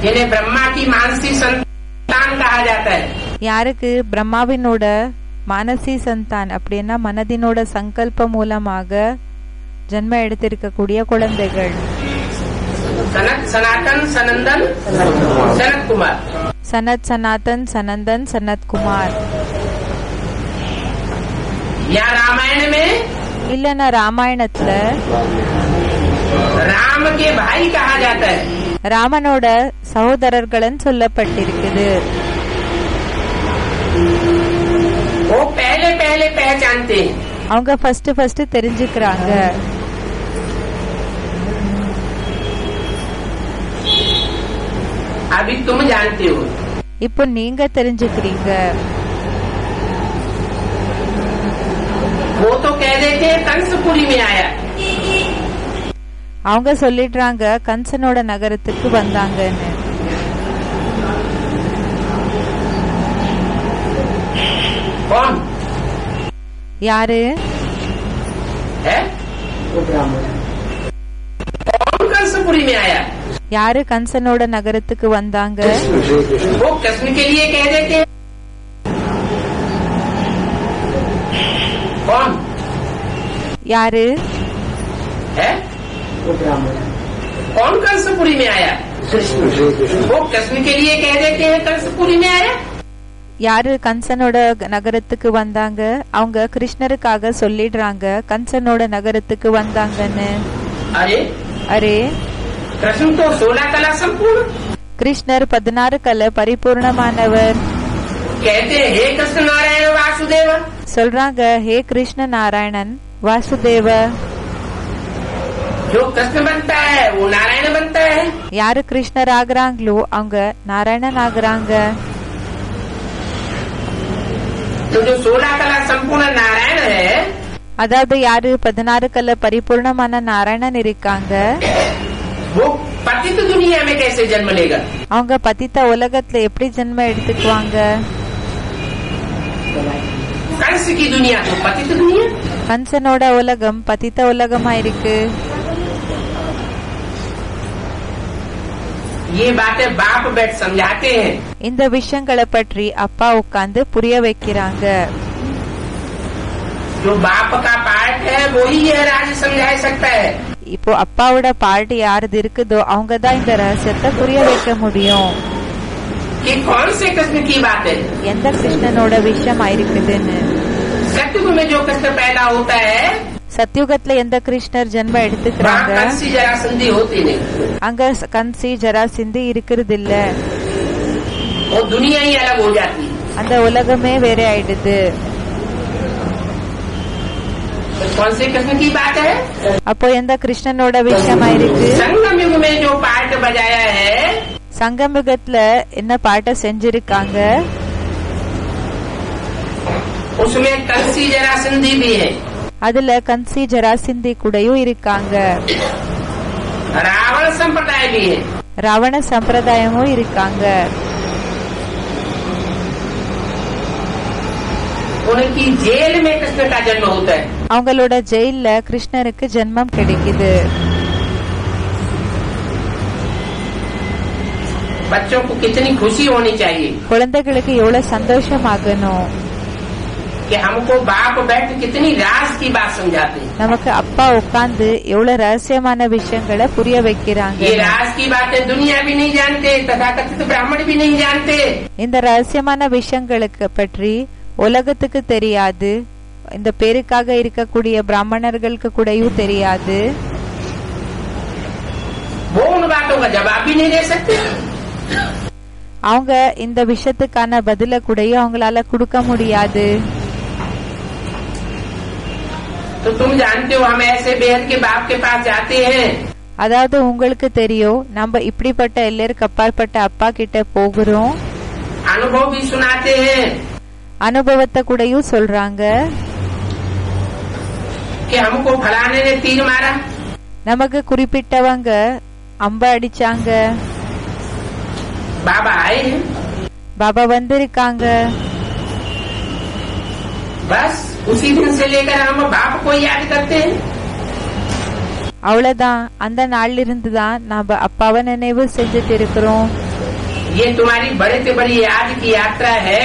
जिन्हें ब्रह्मा की मानसी संतान कहा जाता है. யாருக்கு பிரம்மாவினோட மானசி சந்தான் அப்படின்னா மனதினோட சங்கல்ப மூலமாக ஜென்ம எடுத்திருக்கக்கூடிய குழந்தைகள். सनत सनातन सनंदन सनत कुमार. சனத் சனாதன் சனந்தன் சனத்குமார். या रामायण में இல்லன்னா ராமாயணத்துல राम के भाई कहा जाता है. ராமனோட சகோதரர்கள்னு சொல்லப்பட்டிருக்குது. वो पहले पहले पहचानते हैं. அவங்க ஃபர்ஸ்ட் தெரிஞ்சுக்கிறாங்க. अभी तुम जानते हो. இப்போ நீங்க தெரிஞ்சுக்கிறீங்க. वो तो कह देते हैं कंसपुरी में आया. அவங்க சொல்லிடுறாங்க கம்சனோட நகரத்துக்கு வந்தாங்கன்னு. कौन யாரு, है. वो ब्राह्मण कौन कंसपुरी में आया. யாரு கம்சனோட நகரத்துக்கு வந்தாங்க, वो कृष्ण के लिए कह देते हैं. कौन யாரு, है. वो ब्राह्मण कौन कंसपुरी में आया. वो कृष्ण के लिए कह देते हैं कंसपुरी में आया. யாரு கம்சனோட நகரத்துக்கு வந்தாங்க, அவங்க கிருஷ்ணருக்காக சொல்லிடுறாங்க கம்சனோட நகரத்துக்கு வந்தாங்கன்னு. अरे அரே, कृष्ण तो 16 कला संपूर्ण. கிருஷ்ணர் 16 கலை பரிபூர்ணமானவர். कहते हैं हे कृष्ण नारायण वासुदेव. சொல்றாங்க ஹே கிருஷ்ண நாராயணன் வாசுதேவ. जो कृष्ण बनता है वो नारायण बनता है. யாரு கிருஷ்ணர் ஆகுறாங்களோ அவங்க நாராயணன் ஆகுறாங்க. तो जो 16 कला संपूर्ण नारायण है அதாவது யாரு 16 கலை பரிபூர்ணமான நாராயணன் இருக்காங்க, वो पतित दुनिया में कैसे जन्म लेगा. அவங்க பதித்த உலகத்துல எப்படி ஜென்ம எடுத்துக்குவாங்க. कंस की दुनिया तो पतित दुनिया. கம்சனோட உலகம் பதித்த உலகமா இருக்கு. ये बातें बाप बैठ समझाते हैं. இந்த விஷயங்களை பற்றி அப்பா உட்கார்ந்து புரிய வைக்கிறாங்க. जो बाप का पार्ट है वो ही यह राज समझा सकता है। இப்போ அப்பாவோட பார்ட்டி யாரது இருக்குதோ அவங்க தான் இந்த ரகசியத்தை புரிய வைக்க முடியும். कि कौन से कृष्ण की बात है? எந்த கிருஷ்ணனோட விஷயம் இருக்குதுன்னு. सत्युग में जो कृष्ण पैदा होता है சத்யுகத்துல எந்த கிருஷ்ணர் ஜென்ம वहाँ எடுத்துக்கிறாங்க कंसी जरासंधि होती नहीं, அங்க கன்சி ஜராசிந்தி இருக்கிறது இல்ல. वो दुनिया ही अलग हो जाती है। அந்த உலகமே வேற ஆயிடுது. तो कौन से कृष्ण की बात है? அப்போ எந்த கிருஷ்ணனோட விஷயமா இருக்கு? संगम युग में जो पार्ट बजाया है சங்கமிகத்துல என்ன பாட்டை செஞ்சிருக்காங்க उसमें कंसी जरासंधि भी है, அதுல கன்சி ஜராசிந்தி கூடயும் இருக்காங்க, रावण संप्रदाय भी है। ராவண சம்பிரதாயமும் இருக்காங்க. उनकी जेल में कृष्ण का जन्म होता है। அவங்களோட ஜெயில்ல கிருஷ்ணருக்கு ஜென்மம் கிடைக்குது. बच्चों को कितनी खुशी होनी चाहिए குழந்தைகளுக்கு எவ்வளவு சந்தோஷமாகணும். कि हमको बाप बैठ कितनी राज की बात समझाते हैं। நமக்கு அப்பா உட்கார்ந்து எவ்வளவு ரகசியமான விஷயங்களை புரிய வைக்கிறாங்க. ये राज की बातें दुनिया भी नहीं जानते, तथाकथित ब्राह्मण भी नहीं जानते। இந்த ரகசியமான விஷயங்களுக்கு பற்றி உலகத்துக்கு தெரியாது, இந்த பேருக்காக இருக்கக்கூடிய பிராமணர்களுக்கு கூடயும் தெரியாது. वो उन बातों का जवाब भी नहीं दे सकते। அவங்க இந்த விஷயத்துக்கான பதில கூடயும் அவங்களால கொடுக்க முடியாது. तो तुम जानते हो हम ऐसे बेहद के बाप के पास जाते हैं, அதாவது உங்களுக்கு தெரியும் நம்ம இப்படிப்பட்ட எல்லாருக்கு அப்பாற்பட்ட அப்பா கிட்ட போகிறோம், अनुभव भी सुनाते हैं அனுபவத்தை கூடயும் சொல்றாங்க. कि हमको फलाने ने तीर मारा, நமக்கு குறிப்பிட்டவங்க அம்ப அடிச்சாங்க, बाबा आए हैं, பாபா வந்திருக்காங்க. बस उसी दिन से लेकर हम बाप को याद करते हैं। அவ்வளவுதான், அந்த நாள்ல இருந்துதான் நாம அப்பாவை நினைவு செஞ்சுட்டு இருக்கிறோம். ये तुम्हारी बड़े से बड़ी याद की यात्रा है।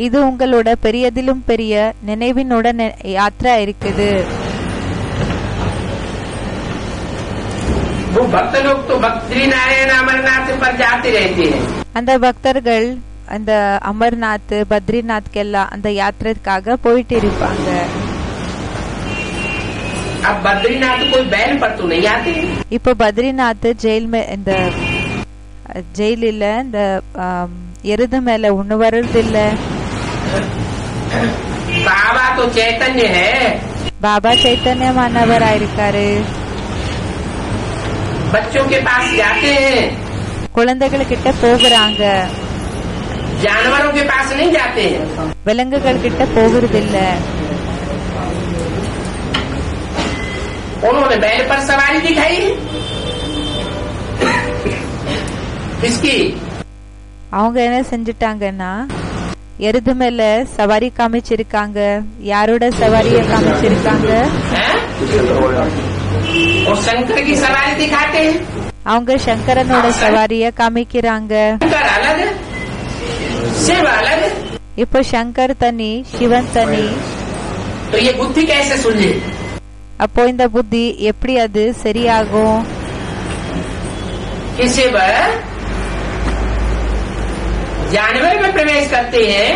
இது உங்களோட பெரியதிலும் பெரிய நினைவினோட யாத்ரா இருக்குது. वो भक्त लोग तो बद्री नारायण अमरनाथ पर जाते रहते हैं। அந்த பக்தர்கள் அந்த அமர்நாத் பத்ரிநாத்கெல்லாம் அந்த யாத்திரைக்காக போயிட்டு இருப்பாங்க. अब बद्रीनाथ कोई बैल पर तो नहीं आते। இப்போ பத்ரிநாத் இந்த ஜெயிலில் இந்த எருது மேல ஒண்ணு வர்றது இல்ல. बाबा तो चैतन्य है, பாபா சைத்தன்யமானவரா இருக்காரு. बच्चों के पास जाते हैं, குழந்தைகள் கிட்ட போகிறாங்க, जानवरों के पास नहीं जाते हैं। விலங்குகள் கிட்ட போகிறது இல்ல. उन्होंने बैल पर सवारी दिखाई है। किसकी? அவங்க என்ன செஞ்சுட்டாங்கன்னா எருது மேல சவாரி காமிச்சிருக்காங்க. யாரோட சவாரிய காமிச்சிருக்காங்க? हैं? और शंकर की सवारी दिखाते हैं। அவங்க சங்கரனோட சவாரிய காமிக்கிறாங்க. शंकर अलग है, शिव अलग है। இப்போ சங்கர் தனி, சிவன் தனி. तो ये बुद्धि कैसे सुलझे? அப்போ இந்த புத்தி எப்படி அது சரியாகும்? कि शिव जानवर में प्रवेश करते हैं,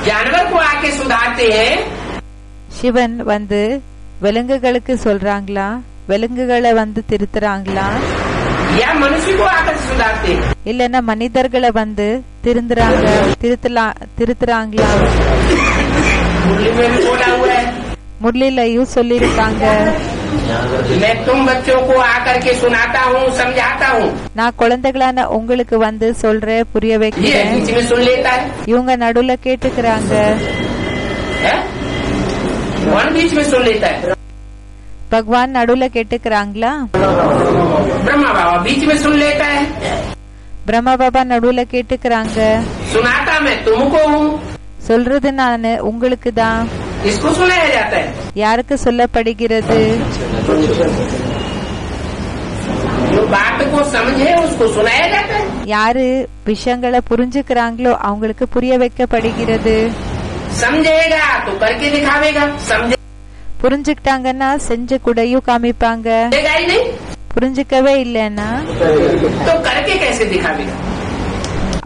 जानवर को आके सुधारते हैं, சிவன் வந்து விலங்குகளுக்கு சொல்றாங்களா, விலங்குகளை வந்து திருத்துறாங்களா, या मनुष्य को आकर सुधारते हैं? இல்லன்னா மனிதர்களை வந்து திருத்துறாங்களா? मुरली में भी बोला हुआ है, முரளிலையும் சொல்லிருக்காங்க. मैं तुम बच्चों को आकर के सुनाता हूँ, समझाता हूँ। நான் குழந்தைகளான உங்களுக்கு வந்து சொல்றேன், புரிய ये வைக்கிறேன். बीच में सुन लेता है, இவங்க நடுவுல கேட்டுக்கிறாங்க. कौन बीच में सुन लेता है? பகவான் நடுவுல கேட்டுக்கிறாங்களா? ब्रह्मा बाबा बीच में सुन लेता है। பிரம்மா பாபா நடுவுல கேட்டுக்கிறாங்க. सुनाता मैं तुमको हूँ, சொல்றது நானு உங்களுக்கு தான். इसको सुनाया जाता है। யாருக்கு சொல்லப்படுகிறது? जो बात को समझे उसको सुनाया जाता है। யாரு விஷயங்களை புரிஞ்சுக்கிறாங்களோ அவங்களுக்கு புரிய வைக்கப்படுகிறது. समझेगा तो करके दिखावेगा, புரிஞ்சுக்கிட்டாங்கன்னா செஞ்சு கூடயும் காமிப்பாங்க, समझेगा ही नहीं புரிஞ்சுக்கவே இல்லைன்னா तो करके कैसे दिखावेगा।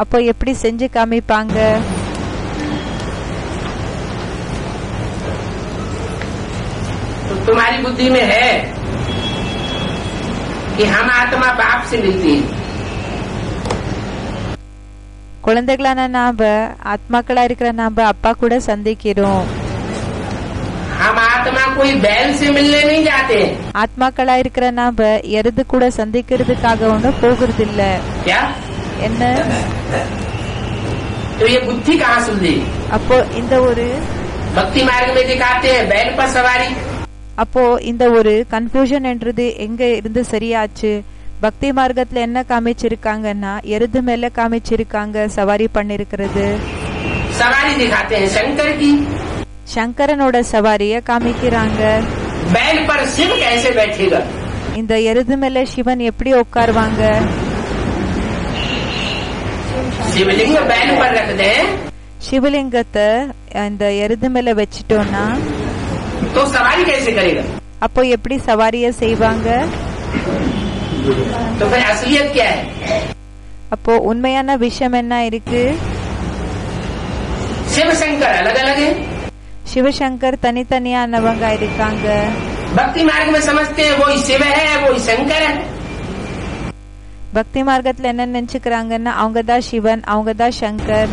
அப்போ எப்படி செஞ்சு காமிப்பாங்க? तो तुम्हारी बुद्धि में है कि हम आत्मा बाप से मिलती है, குழந்தைகளான நாம ஆத்மாக்களா இருக்கிற நாம அப்பா கூட சந்திக்கிறோம். हम आत्मा कोई बैल से मिलने नहीं जाते हैं। ஆத்மாக்களா இருக்கிற நாம எருது கூட சந்திக்கிறதுக்காக ஒன்றும் போகிறது இல்ல. क्या என்ன? तो ये बुद्धि कहाँ सुधी। அப்போ இந்த ஒரு भक्ति मार्ग में दिखाते हैं बैल पर सवारी, அப்போ இந்த ஒரு கன்ஃபியூஷன் என்றது எங்க இருந்து சரியாச்சு? பக்தி மார்க்கத்துல என்ன காமிச்சிருக்காங்கன்னா எருது மேல காமிச்சிருக்காங்க சவாரி பண்ணிருக்கிறது. सवारी दिखाते हैं शंकर की, சங்கரனோட சவாரிய காமிக்கிறாங்க. बैल पर शिव कैसे बैठेगा, இந்த எருது மேல சிவன் எப்படி உட்காருவாங்க? शिवलिंग बैल पर रख दे சிவலிங்கத்தை இந்த எருது மேல வச்சிட்டோம்னா तो सवारी कैसे करेगा। அப்போ எப்படி சவாரிய செய்வாங்க? तो फिर असलियत क्या है। அப்போ உண்மையான விஷயம் என்ன இருக்கு? शिव शंकर अलग अलग है, சிவசங்கர் தனித்தனியானவங்க இருக்காங்க. भक्ति मार्ग में समझते हैं वही शिव है वही शंकर है, பக்தி மார்க்கத்துல என்ன நினைச்சுக்கிறாங்கன்னா அவங்கதான் சிவன், அவங்கதான் சங்கர்.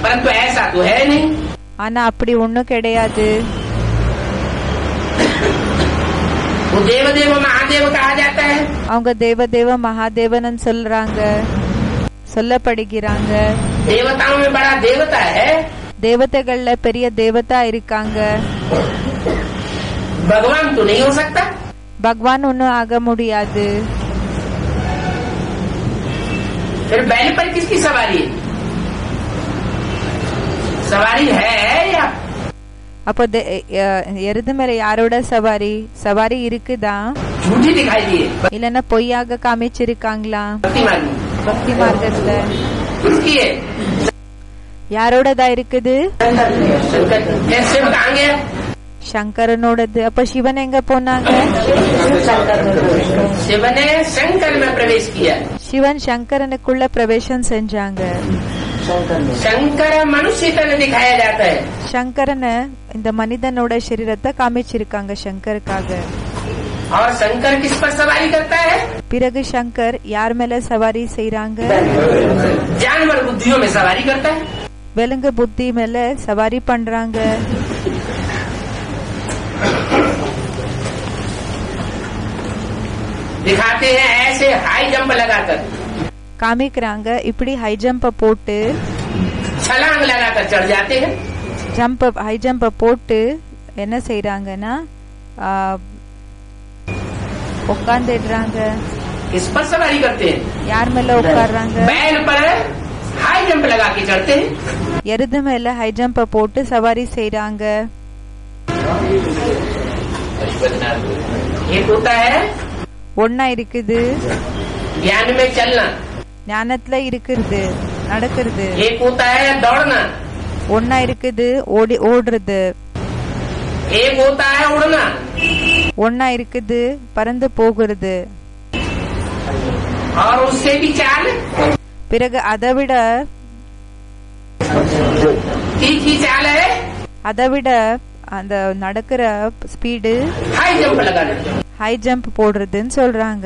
परंतु ऐसा तो है नहीं। ஆனா அப்படி ஒண்ணும் கிடையாது. वो देव देव महादेव कहा जाता है, அவங்க தேவதேவ மகாதேவன் சொல்றாங்க, சொல்லப்படுகிறாங்க. देवताओं में बड़ा देवता है, தேவதைகள்ல பெரிய தேவதா இருக்காங்க. भगवान तो नहीं हो सकता। பகவான் ஒன்னும் ஆக முடியாது. फिर बैल पर किसकी सवारी है, सवारी है या அப்போ எருது மேல யாரோட சவாரி? சவாரி இருக்குதா झूठी दिखाई दी है। இல்லன்னா பொய்யாக காமிச்சிருக்காங்களா? भक्ति मार्ग में பக்தி மார்க்கத்துல किसकी है, யாரோடதா இருக்குது? शंकर। फिर शिव कहाँ गया, சங்கரனோடது. அப்ப சிவன் எங்க போனாங்க? शिव ने शंकर में प्रवेश किया। சிவன் சங்கரனுக்குள்ள பிரவேசம் செஞ்சாங்க. शंकर मनुष्य तन दिखाया जाता है, சங்கரனை இந்த மனிதனோட சரீரத்தை காமிச்சிருக்காங்க சங்கருக்காக. और शंकर किस पर सवारी करता है, பிறகு சங்கர் யார் மேல சவாரி செய்றாங்க? जानवर बुद्धियों में सवारी करता है। விலங்கு புத்தி மேல சவாரி பண்றாங்க. दिखाते हैं ऐसे हाई जंप लगाकर, காமிக்கிறாங்க இப்படி ஹை ஜம்ப் போட்டு, छलांग लगाकर चढ़ जाते हैं। ஹை ஜம்ப் போட்டு என்ன செய்யறாங்கன்னா உட்காந்துடுறாங்க. किस पर सवारी करते हैं, யார் மேல உட்கார்றாங்க? बैल पर हाई जंप लगा के चढ़ते हैं। எருது மேல ஹை ஜம்ப் போட்டு சவாரி செய்யறாங்க. एक होता है ஒன்னா இருக்குது ज्ञान में चलना, ஞானத்துல இருக்கிறது நடக்கிறது. एक होता है दौड़ना, ஒன்னா இருக்குது ஓடுறது. एक होता है उड़ना, ஒன்னா இருக்குது பறந்து போகிறது. और उससे भी चाल பிறகு அதை விட तीखी चाल है அதை விட அந்த நடக்கிற ஸ்பீடு हाई जंप लगाना। ஹை ஜம்ப் போடுறதுன்னு சொல்றாங்க.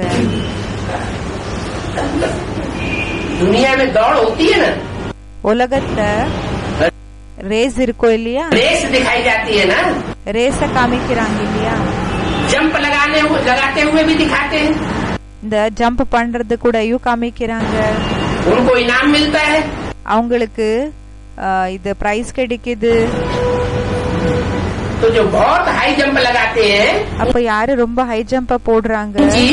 दुनिया में दौड़ होती है ना, உலகத்துல ரேஸ் இருக்கும் இல்லையா? रेस दिखाई जाती है ना, ரேஸ காமிக்கிறாங்க இல்லையா? जंप लगाते हुए भी दिखाते हैं, இந்த ஜம்ப் பண்றது கூடயும் காமிக்கிறாங்க. उनको इनाम मिलता है। அவங்களுக்கு இது பிரைஸ் கிடைக்குது. तो जो बहुत हाई जंप लगाते हैं அப்ப யாரு ரொம்ப ஹை ஜம்ப் போடுறாங்க, जी,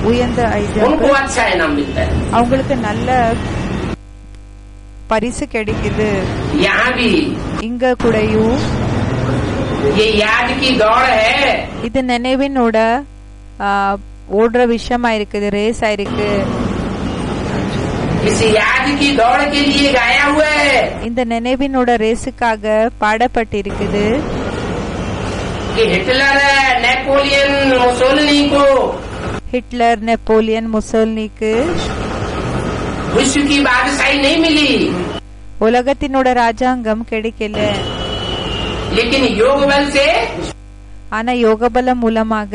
உயர்ந்த ஹை ஜம்ப், उनको अच्छा इनाम मिलता है। அவங்களுக்கு நல்ல பரிசு கிடைக்குது. यहाँ भी இங்க கூடயும் ये याद की दौड़ है, இது நினைவினோட ஓடுற விஷயமா இருக்குது, ரேஸா இருக்கு. इस याद की दौड़ के लिए गाया हुआ है। இந்த நினைவினோட ரேஸுக்காக பாடப்பட்டிருக்குது. कि हिटलर नेपोलियन मुसोलिनी को ஹிட்லர், நெப்போலியன், முசோலினிக்கு विश्व की बादशाही नहीं मिली, உலகத்தினோட ராஜாங்கம் கிடைக்கல. लेकिन योग बल से ஆனா யோகபலம் மூலமாக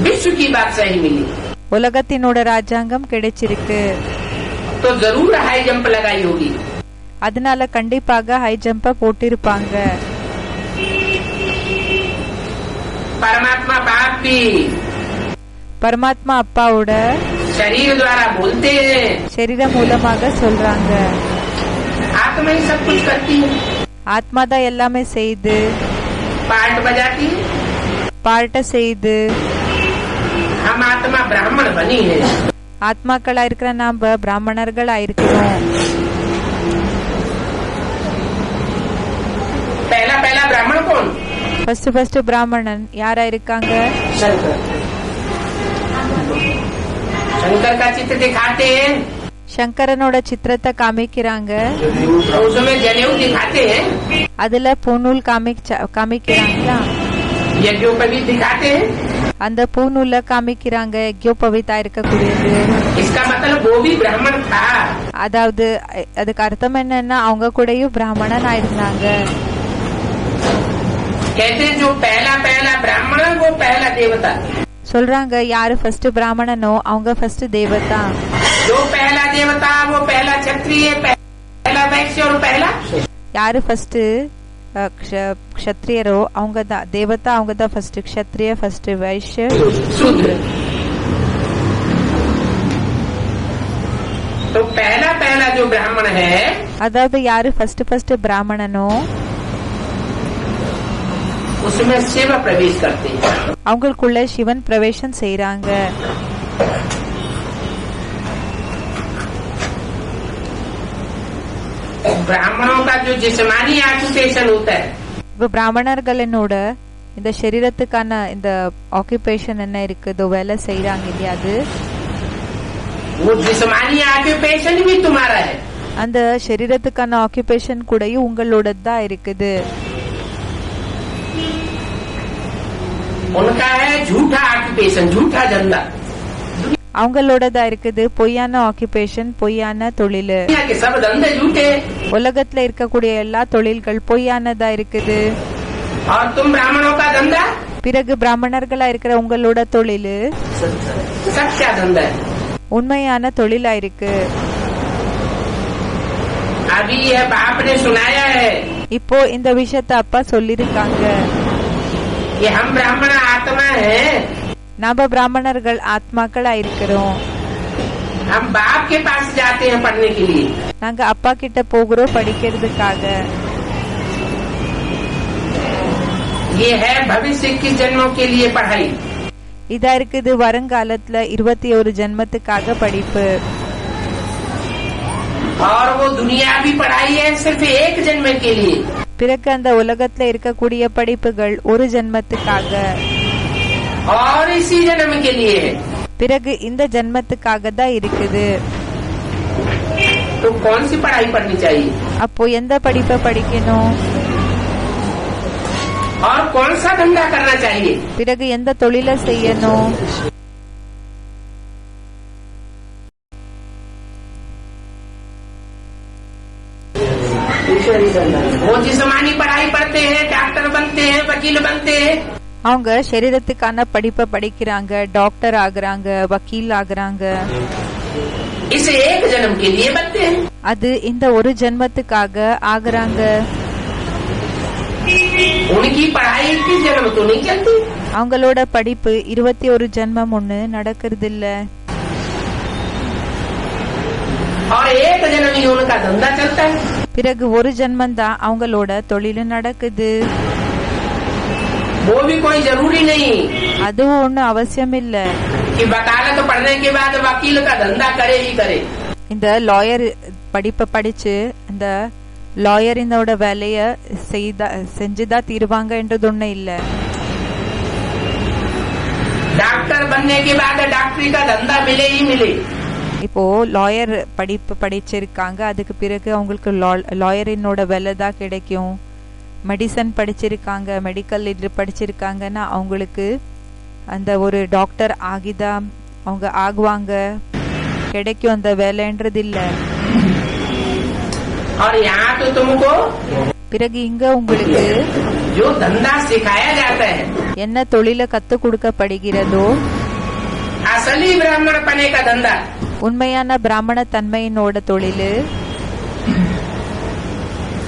विश्व की बादशाही मिली. உலகத்தினோட ராஜாங்கம் கிடைச்சிருக்கு. तो जरूर हाई जंप लगाई होगी. அதனால கண்டிப்பாக ஹை ஜம்ப போட்டிருப்பாங்க. परमात्मा बाप भी பரமாத்மா அப்பாவோட शरीर द्वारा बोलते हैं, சரீரம் மூலமாக சொல்றாங்க. आत्मा ही सब कुछ करती है, ஆத்மா தான் எல்லாமே செய்து, पार्ट बजाती है. பாட்ட செய்து. हम आत्मा ब्राह्मण बनी है. ஆத்மாக்களா இருக்கிற நாம பிராமணர்களா இருக்கிறோம். पहला पहला ब्राह्मण कौन? ஃபர்ஸ்ட் பிராமணன் யாரா இருக்காங்க? शंकर शंकर का चित्र दिखाते हैं, சங்கரனோட சித்திரத்தை காமிக்கிறாங்க. उसमें जनेऊ दिखाते हैं, அதுல பூநூல் காமிக்கிறாங்களா? यज्ञोपवीत दिखाते हैं. அந்த பூநூல காமிக்கிறாங்க யஜ்ஞோபவீதா இருக்கக்கூடியது. इसका मतलब वो भी ब्राह्मण था. அதாவது அதுக்கு அர்த்தம் என்னன்னா அவங்க கூடயும் பிராமணன் ஆயிருந்தாங்க. कहते हैं जो पहला पहला ब्राह्मण वो पहला देवता, சொல்றாங்க யாரு ஃபர்ஸ்ட் பிராமணனோ அவங்க ஃபர்ஸ்ட் தேவதா. जो पहला देवता वो पहला क्षत्रिय, पहला वैश्य और पहला யாரு ஃபர்ஸ்ட் க்ஷத்ரியரோ அவங்க தான் தேவதா, அவங்க தான் ஃபர்ஸ்ட் க்ஷத்ரிய, ஃபர்ஸ்ட் வைஷ்ய, शूद्र. तो पहला पहला जो ब्राह्मण है அதாவது யாரு ஃபர்ஸ்ட் பிராமணனோ उसमें शिव प्रवेश करते हैं. அவங்களுக்குள்ள சிவன் பிரவேசம் செய்யறாங்க. ब्राह्मणों का जो जिस्मानी ऑक्यूपेशन होता है இப்ப பிராமணர்களோட இந்த சரீரத்துக்கான இந்த ஆக்குபேஷன் என்ன இருக்குதோ வேலை செய்யறாங்க இல்லையா, அது वो जिस्मानी ऑक्यूपेशन भी तुम्हारा है. அந்த சரீரத்துக்கான ஆக்குபேஷன் கூடயும் உங்களோட தான் இருக்குது. उनका है झूठा ऑक्यूपेशन, झूठा धंधा. அவங்களோட தான் இருக்குது பொய்யான ஆக்குபேஷன், பொய்யான தொழில். दुनिया के सब धंधे झूठे. உலகத்துல இருக்கக்கூடிய எல்லா தொழில்கள் பொய்யானதா இருக்குது. और तुम ब्राह्मणों का धंधा பிறகு பிராமணர்களா இருக்கிற உங்களோட தொழில் सच्चा धंधा है. உண்மையான தொழிலா இருக்கு. अभी यह बाप ने सुनाया है இப்போ இந்த விஷயத்த அப்பா சொல்லிருக்காங்க. कि हम ब्राह्मण आत्मा है, நாம பிராமணர்கள் ஆத்மாக்களா இருக்கிறோம். हम बाप के पास जाते हैं पढ़ने के लिए. நாங்க அப்பா கிட்ட போகிறோம் படிக்கிறதுக்காக. ये है भविष्य 21 जन्मों के लिए पढ़ाई. இதா இருக்குது வருங்காலத்துல 21 ஜென்மத்துக்காக படிப்பு. और वो दुनियावी पढ़ाई है सिर्फ एक जन्म के लिए. பிறகு அந்த உலகத்துல இருக்கக்கூடிய படிப்புகள் ஒரு ஜென்மத்துக்காக, और इसी जन्म के लिए है. பிறகு இந்த ஜென்மத்துக்காக தான் இருக்குது. तो कौन सी पढ़ाई पढ़नी चाहिए அப்போ எந்த படிப்பை படிக்கணும், और कौन सा धंधा करना चाहिए? பிறகு எந்த தொழிலை செய்யணும்? ईश्वरी धंधा वो जिस्मानी पढ़ाई पढ़ते हैं, डॉक्टर बनते हैं, वकील बनते हैं. அவங்க சரீரத்துக்கான படிப்பை படிக்கிறாங்க, டாக்டர் ஆகுறாங்க, வக்கீல் ஆகுறாங்க. इस एक जन्म के लिए बनते हैं. அது இந்த ஒரு ஜென்மத்துக்காக ஆகுறாங்க. उनकी पढ़ाई 21 जन्म तो नहीं चलती. அவங்களோட படிப்பு 21 ஜென்மம் ஒண்ணு நடக்கிறது இல்ல. और एक जन्म ही उनका धंधा चलता है. பிறகு ஒரு ஜென்மம் தான் அவங்களோட தொழில் நடக்குது. वो भी कोई जरूरी नहीं அதுவும் ஒண்ணு அவசியம் இல்ல कि वकालत पढ़ने के बाद वकील का धंधा करे ही करे. இந்த லாயர் படிப்பை படிச்சு இந்த லாயர் இதோட வேலைய செஞ்சுதான் தீருவாங்க என்றது ஒண்ணு இல்ல. डॉक्टर बनने के बाद डॉक्टरी का धंधा मिले ही मिले. இப்போ லாயர் படிப்பு படிச்சிருக்காங்க, அதுக்கு பிறகு அவங்களுக்கு லாயரினோட வேலை தான் கிடைக்கும். மெடிசன் படிச்சிருக்காங்க, மெடிக்கல் இது படிச்சிருக்காங்கன்னா அவங்களுக்கு அந்த ஒரு டாக்டர் ஆகிதான் அவங்க ஆகுவாங்க, கிடைக்கும் அந்த வேலைன்றது இல்ல. और यहाँ तो तुमको பிறகு இங்க உங்களுக்கு जो धंधा सिखाया जाता है, என்ன தொழில கத்து கொடுக்கப்படுகிறதோ असली ब्राह्मण पने का धंधा, உண்மையான பிராமண தன்மையினோட தொழிலு,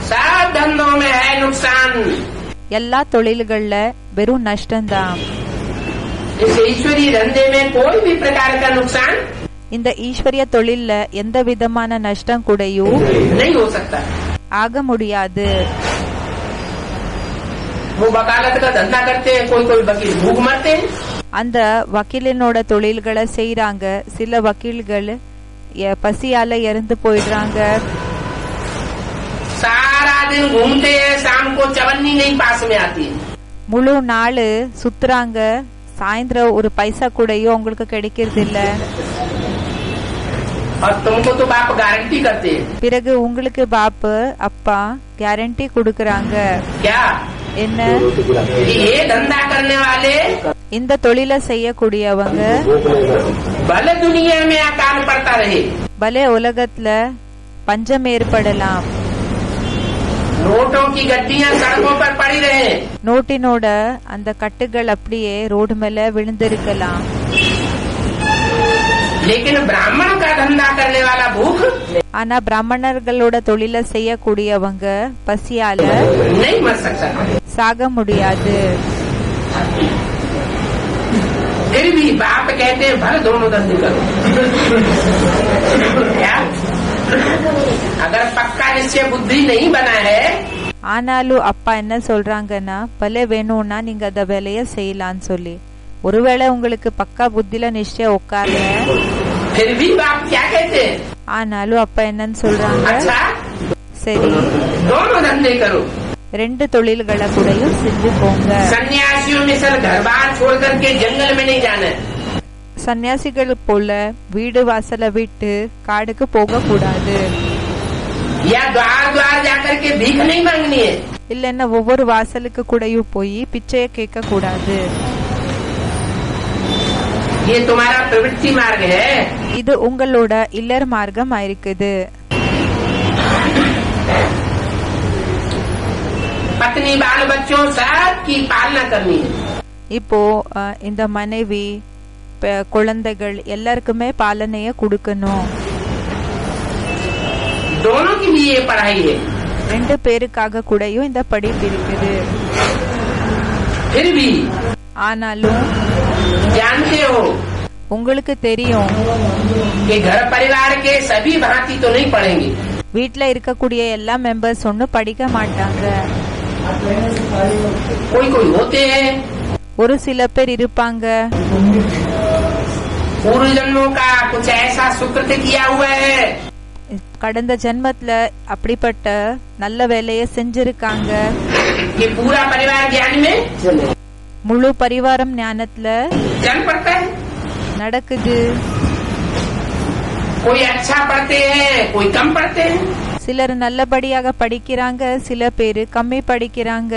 सब धंधों में है नुकसान। எல்லா தொழில்கள்ல வெறும் நஷ்டம்தான். इस ईश्वरीय धंधे में कोई भी प्रकार का नुकसान இந்த ஈஸ்வரிய தொழில்ல எந்த விதமான நஷ்டம் கூடயும் नहीं हो सकता। ஆக முடியாது. वो वकालत का धंधा करते हैं, कोई कोई वकील भूख मरते हैं। அந்த வக்கீலினோட தொழில்களை செய்யறாங்க, சில வக்கீல்கள் பசியால இறந்து போயிடுறாங்க. सारा दिन घूमते हैं, शाम को चवन्नी नहीं पास में आती है। முழு நாள் சுத்துறாங்க, சாயந்தரம் ஒரு பைசா கூடயும் உங்களுக்கு கிடைக்கிறது இல்ல. और तुमको तो बाप गारंटी करते हैं। பிறகு உங்களுக்கு பாப்பு அப்பா கேரண்டி கொடுக்கறாங்க. क्या? என்ன? ये धंधा करने वाले இந்த தொழிலை செய்யக்கூடியவங்க भले दुनिया में अकाल पड़ता रहे, பலே உலகத்துல பஞ்சம் ஏற்படலாம், नोटों की गड्डियां सड़कों पर पड़ी रहे, நோட்டினோட அந்த கட்டுகள் அப்படியே ரோடு மேல விழுந்திருக்கலாம். लेकिन ब्राह्मण का धंधा करने वाला भूख ஆனா பிராமணர்களோட தொழிலை செய்யக்கூடியவங்க பசியால नहीं मर सकता। சாக முடியாது. फिर भी बाप कहते हैं भले दोनों धंधे करो। क्या? अगर पक्का निश्चय बुद्धि नहीं बना है, ஆனாலும் அப்பா என்ன சொல்றாங்கன்னா பலே வேணும்னா நீங்க அத வேலைய செய்யலான்னு சொல்லி, ஒருவேளை உங்களுக்கு பக்கா புத்தில நிச்சயம் உட்கார்ல, फिर भी बाप क्या कहते हैं? ஆனாலும் அப்பா என்னன்னு சொல்றாங்க, अच्छा சரி दोनों धंधे करो। ரெண்டு தொழில்களை கூடயும் செஞ்சு போங்க. सन्यासियों में सर घर बार छोड़ करके जंगल में नहीं जाना है। சன்னியாசிகள் போல வீடு வாசலை விட்டு காடுக்கு போக கூடாது. या द्वार द्वार जाकर के भीख नहीं मांगनी है। இல்லன்னா ஒவ்வொரு வாசலுக்கு கூடயும் போய் பிச்சைய கேட்க கூடாது. ये तुम्हारा प्रवृत्ति मार्ग है। இது உங்களோட இல்லற மார்க்கம் ஆயிருக்குது. पत्नी बाल बच्चों सब की पालना करनी है। இப்போ இந்த மனைவி குழந்தைகள் எல்லாருக்குமே பாலனைய கொடுக்கணும். दोनों के लिए ये पढ़ाई है। ரெண்டு பேருக்காக கூடயும் இந்த படிப்பு இருக்குது. फिर भी ஆனாலும் जानते हो உங்களுக்கு தெரியும் कि घर परिवार के सभी भांति तो नहीं पढ़ेंगे। வீட்ல இருக்கக்கூடிய எல்லா மெம்பர்ஸ் ஒன்னும் படிக்க மாட்டாங்க. कोई कोई होते हैं ஒரு சில பேர் இருப்பாங்க, पूर्व जन्मों का कुछ ऐसा सुकृत किया हुआ है கடந்த ஜென்மத்துல அப்படிப்பட்ட நல்ல வேலையை செஞ்சிருக்காங்க. कि पूरा परिवार ज्ञान में முழு பரிவாரம் ஞானத்துல चल पड़ता है। நடக்குது. कोई अच्छा पढ़ते हैं, कोई कम पढ़ते हैं। சிலர் நல்லபடியாக படிக்கிறாங்க, சில பேரு கம்மி படிக்கிறாங்க.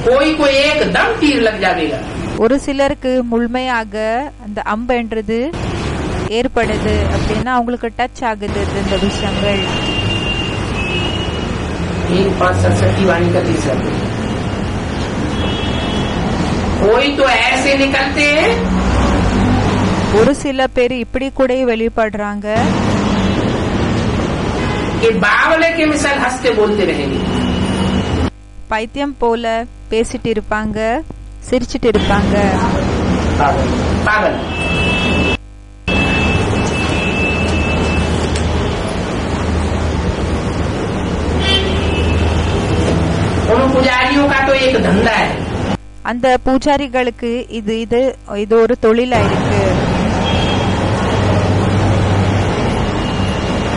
कोई को एकदम तीर लग जाएगा। ஒரு சிலருக்கு முழுமையாக அந்த அம்புன்றது ஏற்படுது அப்படின்னா அவங்களுக்கு டச் ஆகுது இந்த விஷயங்கள். 1:67 वाणी का तीसरा। कोई तो ऐसे निकलते हैं, ஒரு சில பேர் இப்படி கூட வெளிப்படுறாங்க, कि बावले के मिसाल हंसते बोलते रहेंगे। பைத்தியம் போல பேசிட்டு இருப்பாங்க, சிரிச்சிட்டு இருப்பாங்க. पागल। उन पुजारियों का तो एक धंधा है। அந்த பூஜாரிகளுக்கு இது இது இது ஒரு தொழிலா இருக்கு.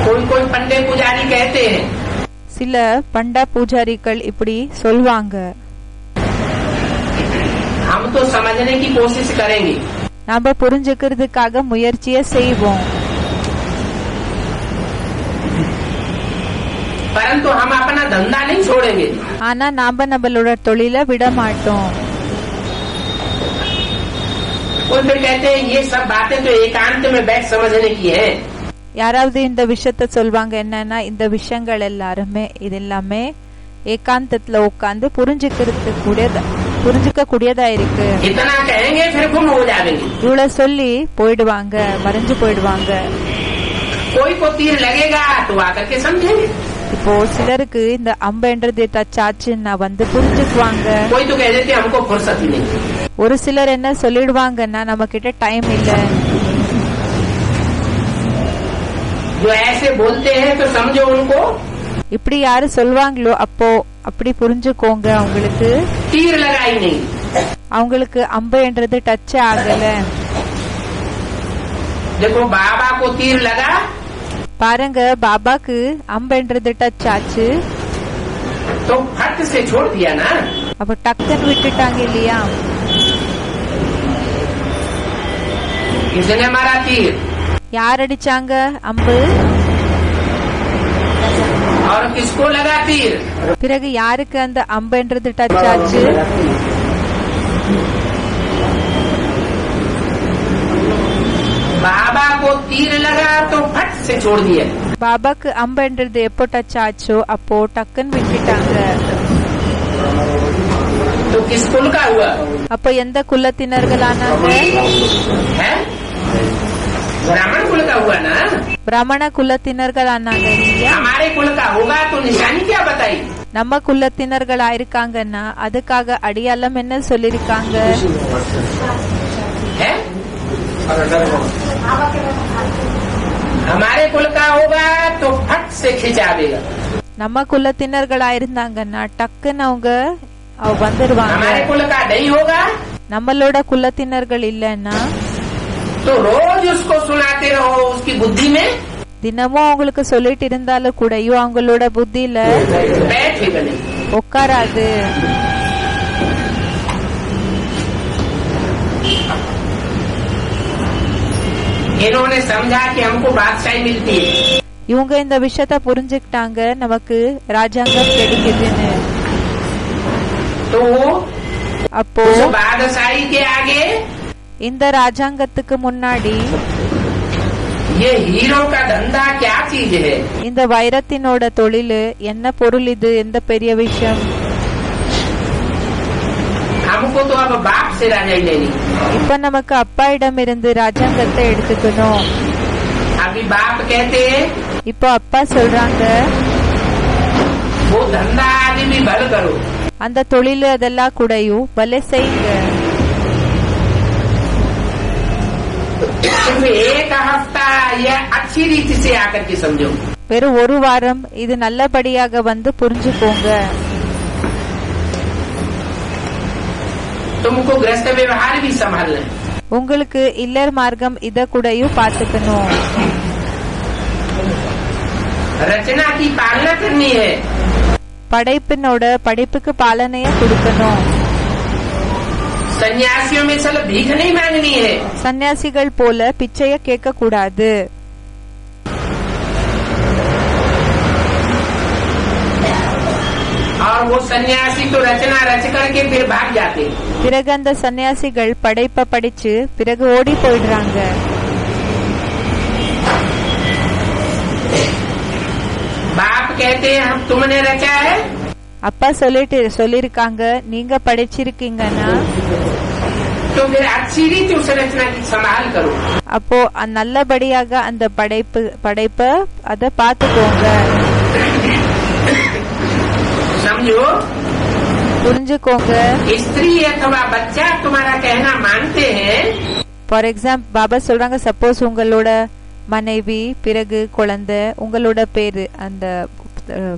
कोई कोई पंडे पुजारी कहते हैं, சில பண்டா பூஜாரிகள் இப்படி சொல்வாங்க, हम तो समझने की कोशिश करेंगे। நாம புரிஞ்சுக்கிறதுக்காக முயற்சியை செய்வோம். परंतु हम अपना धंधा नहीं छोड़ेंगे. ஆனா நாம நம்மளோட தொழிலை விட மாட்டோம். कोई फिर कहते हैं ये सब बातें तो एकांत में बैठ समझने की है. யாராவது இந்த விஷயத்த சொல்வாங்க, என்னன்னா இந்த விஷயங்கள் எல்லாமே ஏகாந்தத்துல உட்கார்ந்து புரிஞ்சுக்க கூடியதா இருக்கு. इतना कहेंगे फिर गुम हो जाएंगे. இவ்வளவு சொல்லி போயிடுவாங்க, மறைஞ்சு போயிடுவாங்க. कोई को तीर लगेगा तो आकर के समझेंगे. இப்போ சிலருக்கு இந்த அம்புன்றது டச் ஆச்சுன்னா வந்து புரிஞ்சுக்குவாங்க. कोई तो कह देते हमको फुर्सत ही नहीं. ஒரு சிலர் என்ன சொல்லிடுவாங்கன்னா நம்ம கிட்ட டைம் இல்ல. जो ऐसे बोलते हैं तो समझो उनको. இப்படி யாரு சொல்வாங்களோ அப்போ அப்படி புரிஞ்சுக்கோங்க, அவங்களுக்கு तीर लगाई नहीं, அவங்களுக்கு அம்புன்றது டச் ஆகல. देखो बाबा को तीर लगा, பாருங்க பாபாக்கு அம்புன்றது டச் ஆச்சு, तो फट से छोड़ दिया ना. அப்ப டக்குன்னு விட்டுட்டாங்க இல்லையா? किसने मारा तीर? யார் அடிச்சாங்க அம்பு? और किसको लगा तीर? பிறகு யாருக்கு அந்த அம்புன்றது டச் ஆச்சு? बाबा को तीर लगा तो फट से छोड़ दिया. பாபாக்கு அம்புன்றது எப்போ டச் ஆச்சோ அப்போ டக்குன்னு விட்டுட்டாங்க. तो किस कुल का हुआ? அப்போ எந்த குலத்தினர்களானாங்க? है ब्राह्मण कुल का हुआ ना. பிராமண குலத்தினர்களானாங்க இல்லையா? हमारे कुल का होगा तो निशानी क्या बताई? நம்ம குலத்தினர்கள் ஆயிருக்காங்கன்னா அதுக்காக அடையாளம் என்ன சொல்லிருக்காங்க? है हमारे कुल का होगा तो फट से खिंचा देगा. நம்ம குலத்தினர்கள் ஆயிருந்தாங்கன்னா டக்குன்னு அவங்க வந்துருவாங்க. हमारे कुल का नहीं होगा, நம்மளோட குலத்தினர்கள் இல்லன்னா तो रोज उसको सुनाते रहो उसकी बुद्धि में. தினமும் அவங்களுக்கு சொல்லிட்டு இருந்தாலும் கூடயும் அவங்களோட புத்தியில बैठेगा नहीं. உட்காராது. इन्होंने समझा कि हमको बादशाही मिलती है. இவங்க இந்த விஷயத்த புரிஞ்சுக்கிட்டாங்க, நமக்கு ராஜாங்கம் கிடைக்குதுன்னு. तो அப்போ उस बादशाही के आगे இந்த ராஜாங்கத்துக்கு முன்னாடி ये हीरो का धंधा क्या चीज है? இந்த வைரத்தினோட தொழில் என்ன பொருள், இது எந்த பெரிய விஷயம்? हमको तो अब बाप से राजा ही लेनी. இப்ப நமக்கு அப்பா இடம் இருந்து ராஜாங்கத்தை எடுத்துக்கணும். अभी बाप कहते இப்போ அப்பா சொல்றாங்க वो धंधा आदि भी भल करो. அந்த தொழில் அதெல்லாம் கூடயும் பலே செய்யுங்க. सिर्फ एक हफ्ता या अच्छी रीति से आकर के समझो. வெறும் ஒரு வாரம் இது நல்லபடியாக வந்து புரிஞ்சுக்கோங்க. तुमको गृहस्थ व्यवहार भी संभालना है. உங்களுக்கு இல்லர் மார்க்கம் இத கூடயும் பாத்துக்கணும். रचना की पालना करनी है. படைப்பினோட படைப்புக்கு பாலனைய கொடுக்கணும். सन्यासियों में सल भीख नहीं मांगनी है. சன்னியாசிகள் போல பிச்சைய கேட்க கூடாது. और वो सन्यासी तो रचना रच करके फिर भाग जाते. பிறகு அந்த சன்னியாசிகள் படைப்ப படிச்சு பிறகு ஓடி போயிடுறாங்க. बाप कहते हैं हम तुमने रचा है. அப்பா சொல்லிருக்காங்க நீங்க படிச்சிருக்கீங்கன்னா तो फिर अच्छी रीति उस रचना की संभाल करो. அப்போ நல்லபடியாக அந்த படைப்ப அத பாத்துக்கோங்க. समझो. புரிஞ்சுக்கோங்க. स्त्री अथवा बच्चा तुम्हारा कहना मानते हैं. ஃபார் எக்ஸாம்பிள் பாபா சொல்றாங்க, சப்போஸ் உங்களோட மனைவி பிறகு குழந்தை உங்களோட பேரு அந்த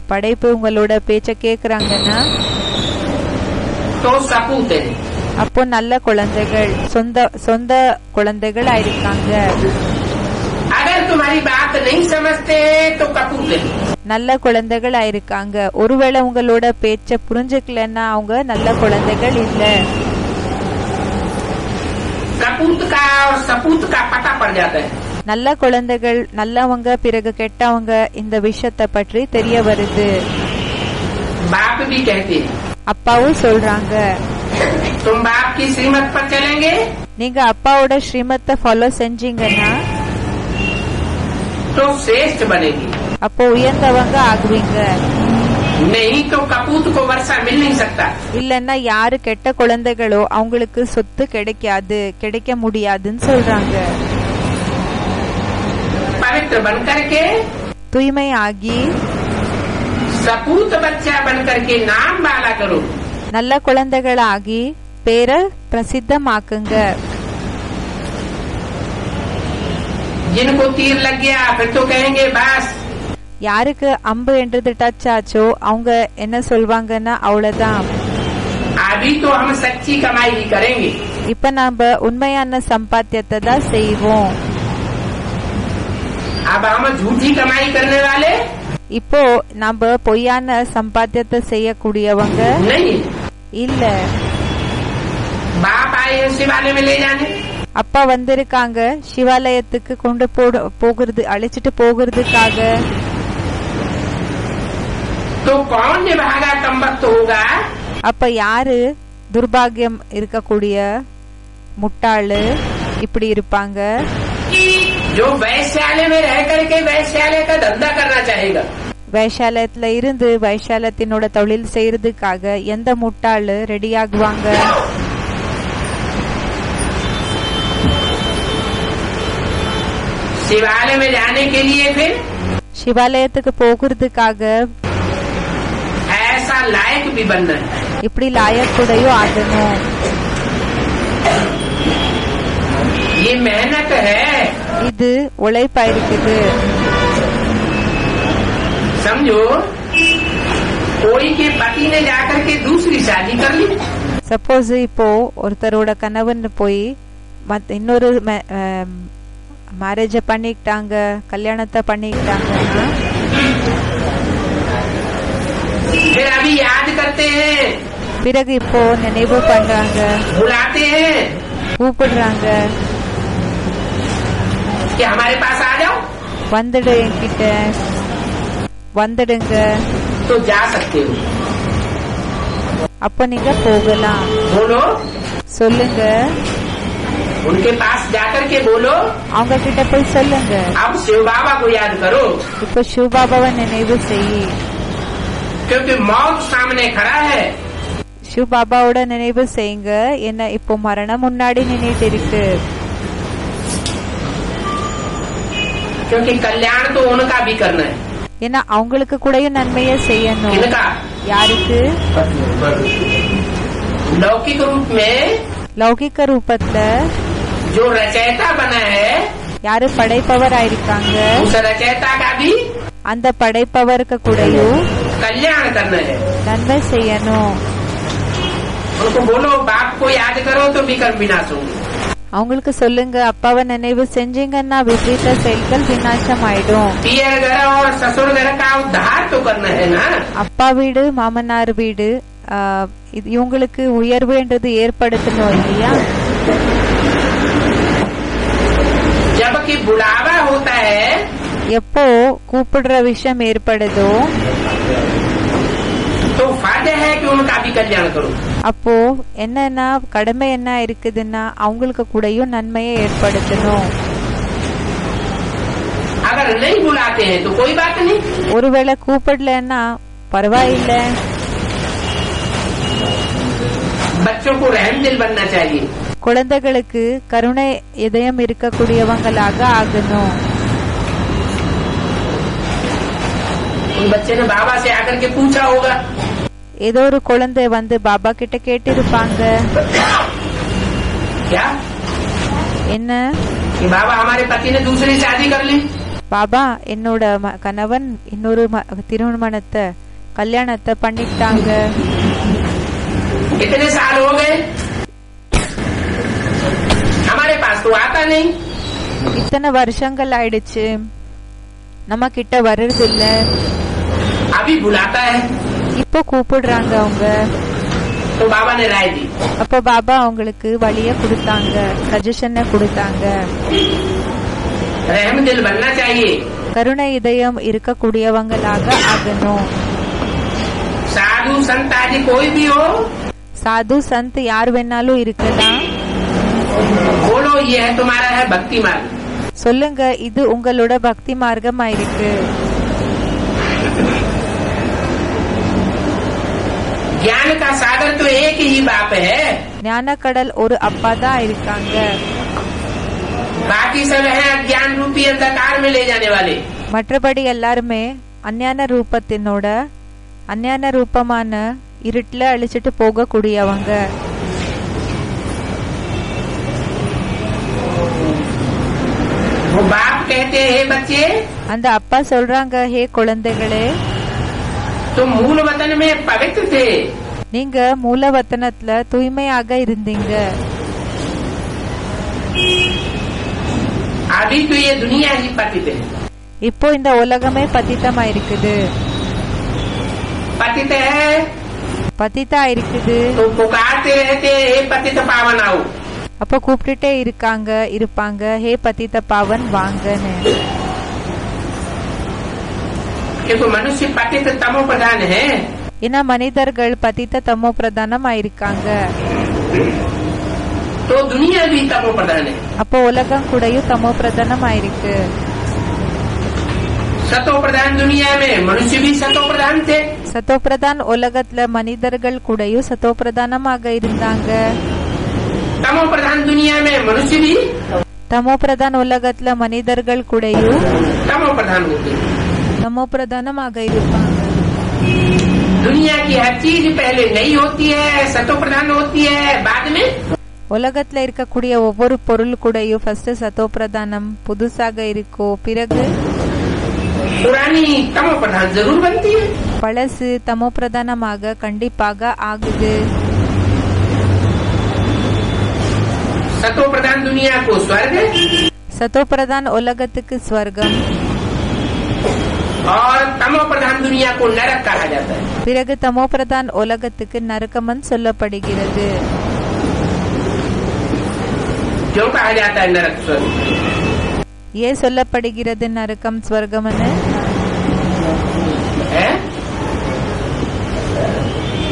படைப்பு உங்களோட பேச்ச கேக்குறாங்கன்னா तो सपूत है. அப்போ நல்ல குழந்தைகள், சொந்த குழந்தைகள் ஆயிருக்காங்க. अगर तुम्हारी बात नहीं समझते तो कपूत है. நல்ல குழந்தைகள் ஆயிருக்காங்க. ஒருவேளை உங்களோட பேச்ச புரிஞ்சுக்கலன்னா அவங்க நல்ல குழந்தைகள் இல்ல. कपूत का और सपूत का पता पड़ जाता है। நல்ல குழந்தைகள் நல்லவங்க பிறகு கெட்டவங்க இந்த விஷயத்தை பற்றி தெரிய வருது. बाप भी कहते हैं அப்பாவும் சொல்றாங்க, तुम बाप की श्रीमत पर चलेंगे நீங்க அப்பாவோட ஸ்ரீமத்தை ஃபாலோ செஞ்சீங்கன்னா तो श्रेष्ठ बनेगी, அப்போ உயர்ந்தவங்க ஆகுவீங்க. नहीं तो कपूत को वर्षा मिल नहीं सकता। இல்லன்னா யாரு கெட்ட குழந்தைகளோ அவங்களுக்கு சொத்து கிடைக்க முடியாதுன்னு சொல்றாங்க. पवित्र बनकर के தூய்மை ஆகி सपूत बच्चा बनकर के नाम वाला करो। நல்ல குழந்தைகளாகி பேரை பிரசித்தமாக்குங்க. जिनको तीर लग गया फिर तो कहेंगे बस। யாருக்கு அம்பு என்றது டச் ஆச்சோ அவங்க என்ன சொல்வாங்கன்னா அவ்வளவுதான், अभी तो हम सच्ची कमाई ही करेंगे। இப்ப நாம உண்மையான சம்பாத்தியத்தை தான் செய்வோம். अब हम झूठी कमाई करने वाले இப்போ நாம பொய்யான சம்பாத்தியத்தை செய்யக்கூடியவங்க नहीं। இல்ல. बाप आए हैं शिवालय में ले जाने, அப்பா வந்திருக்காங்க சிவாலயத்துக்கு கொண்டு போகிறது அழைச்சிட்டு போகிறதுக்காக. तो कौन निभागा कम वक्त होगा? அப்ப யாரு துர்பாகியம் இருக்கக்கூடிய முட்டாளு இப்படி இருப்பாங்க? जो वैश्यालय में रह करके वैश्यालय का धंधा करना चाहेगा। வைஷாலயத்துல இருந்து வைஷாலத்தினோட தொழில் செய்யறதுக்காக எந்த முட்டாளு ரெடி ஆகுவாங்க? शिवालय में जाने के लिए फिर சிவாலயத்துக்கு போகிறதுக்காக ऐसा लायक भी बनना है। இப்படி லாயக்குடையோ ஆகணும். ये मेहनत है, இது உழைப்பா இருக்குது. समझो कोई के पति ने जाकर के दूसरी शादी कर ली, சப்போஸ் இப்போ ஒருத்தரோட கணவன் போய் இன்னொரு மேரேஜ பண்ணிக்கிட்டாங்க, கல்யாணத்தை பண்ணிக்கிட்டாங்கன்னா फिर अभी याद करते हैं, பிறகு இப்போ நினைவு பண்றாங்க, बुलाते हैं கூப்பிடுறாங்க, कि हमारे पास आ जाओ, வந்துடு என்கிட்ட வந்துடுங்க. तो जा सकते हो। அப்ப நீங்க போகலாம். बोलो, சொல்லுங்க, उनके पास जाकर के बोलो, அவங்க கிட்ட போய் சொல்லுங்க, अब शिव बाबा को याद करो, இப்ப சிவபாபாவை நினைவு செய். क्योंकि मौत सामने खड़ा है। சிவபாபாவோட நினைவு செய்யுங்க, என்ன இப்போ மரணம் முன்னாடி நின்னுட்டு இருக்கு. क्योंकि कल्याण तो उनका भी करना है। ஏன்னா அவங்களுக்கு கூடயும் நன்மையை செய்யணும். इनका யாருக்கு? लौकिक रूप में லௌகிக்க ரூபத்துல जो रचयिता बना है, யாரு படைப்பவர் ஆயிருக்காங்க, उस रचयिता का भी அந்த படைப்பவருக்கு கூடயும் कल्याण करना है। நன்மை செய்யணும். उनको बोलो बाप को याद करो तो विकर्म विनाश होंगे। அவங்களுக்கு சொல்லுங்க, அப்பாவை நினைவு செஞ்சீங்கன்னா விபரீத செயல்கள் விநாசம் ஆயிடும். पियर घर और ससुर घर का उद्धार तो करना है ना। அப்பா வீடு மாமனார் வீடு இவங்களுக்கு உயர்வுன்றது ஏற்படுத்தணும் இல்லையா? जबकि बुलावा होता है, எப்போ கூப்பிடுற விஷயம் ஏற்படுதோ तो फायदा है कि उनका भी कल्याण करो। அப்போ என்னன்னா கடமை என்ன இருக்குதுன்னா அவங்களுக்கு கூடயும் நன்மையை ஏற்படுத்தணும். अगर नहीं बुलाते हैं तो कोई बात नहीं। ஒருவேளை கூப்பிடலன்னா பரவாயில்ல. बच्चों को रहम दिल बनना चाहिए। குழந்தைகளுக்கு கருணை இதயம் இருக்கக்கூடியவங்களாக ஆகணும். उन बच्चे ने बाबा से आकर के पूछा होगा, ஏதோ ஒரு குழந்தை வந்து பாபா கிட்ட கேட்டிருப்பாங்க, क्या என்ன कि बाबा हमारे पति ने दूसरी शादी कर ली। பாபா என்னோட கணவன் இன்னொரு திருமணத்தை கல்யாணத்தை பண்ணிட்டாங்க. कितने साल हो गए, हमारे पास तो आता नहीं। இத்தனை வருஷங்கள் ஆயிடுச்சு, நம்ம கிட்ட வர்றது இல்ல. अभी बुलाता है, இப்போ கூப்பிடுறாங்க அவங்க. तो बाबा ने राय दी। அப்போ பாபா அவங்களுக்கு வழிய கொடுத்தாங்க, சஜஷனை கொடுத்தாங்க. रहम दिल बनना चाहिए। கருணை இதயம் இருக்கக்கூடியவங்களாக ஆகணும். साधु संत आदि कोई भी हो, சாது சந்த் யார் வேணாலும் இருக்கலாம். बोलो ये है तुम्हारा है भक्ति मार्ग। சொல்லுங்க, இது உங்களோட பக்தி மார்க்கமா இருக்கு. ज्ञान का सागर तो एक ही बाप है, ஞான கடல் ஒரு அப்பா தான் இருக்காங்க. बाकी सब है अज्ञान रूपी अंधकार में ले जाने वाले। மற்றபடி எல்லாருமே அஞ்ஞான ரூபத்தினோட அஞ்ஞான ரூபமான இருட்டுல அழிச்சிட்டு போகக்கூடியவங்க. वो बाप कहते हैं बच्चे, அந்த அப்பா சொல்றாங்க, ஹே குழந்தைகளே, तुम मूल वतन में पवित्र थे, நீங்க மூலவத்தனத்துல தூய்மையாக இருந்தீங்க. अभी तो ये दुनिया ही पतित है। இப்போ இந்த உலகமே பतितமா இருக்குது, पतित है பतिता இருக்குது. तो पुकारते रहते हे पतित पावन आओ। அப்ப கூப்பிட்டுட்டே இருப்பாங்க, ஹே பतित पावन வாங்கன்னு. क्योंकि मनुष्य पतित तमो प्रधान है, ஏன்னா மனிதர்கள் பतित தமோ பிரதானம் ஆயிருக்காங்க. तो दुनिया भी तमो प्रधान है। அப்போ உலகம் கூடயும் தமோ பிரதானம் ஆயிருக்கு. सतो प्रधान दुनिया में मनुष्य भी सतो प्रधान थे। சத்தோ பிரதான் உலகத்துல மனிதர்கள் கூடயும் சத்தோ பிரதானமாக இருந்தாங்க. तमो प्रधान दुनिया में मनुष्य भी தமோ பிரதான் உலகத்துல மனிதர்கள் கூடயும் तमो प्रधान होते हैं। தமோ பிரதானமாக இருப்பாங்க. दुनिया की हर चीज पहले नई होती है, सतो प्रधान होती है, बाद में உலகத்துல இருக்கக்கூடிய ஒவ்வொரு பொருள் கூடயும் ஃபர்ஸ்ட் சத்தோ பிரதானம் புதுசாக இருக்கும், பிறகு पुरानी तमो प्रधान जरूर बनती है। பழசு தமோ பிரதானமாக கண்டிப்பாக ஆகுது. सतो प्रधान दुनिया को स्वर्ग, சத்தோ பிரதான் உலகத்துக்கு ஸ்வர்க்கம், और तमो प्रधान दुनिया को नरक कहा जाता है। பிறகு தமோ பிரதான் உலகத்துக்கு நரகமன் சொல்லப்படுகிறது. क्यों कहा जाता है नरक स्वर्ग? ஏன் சொல்லப்படுகிறது நரகம் ஸ்வர்கம்னு? है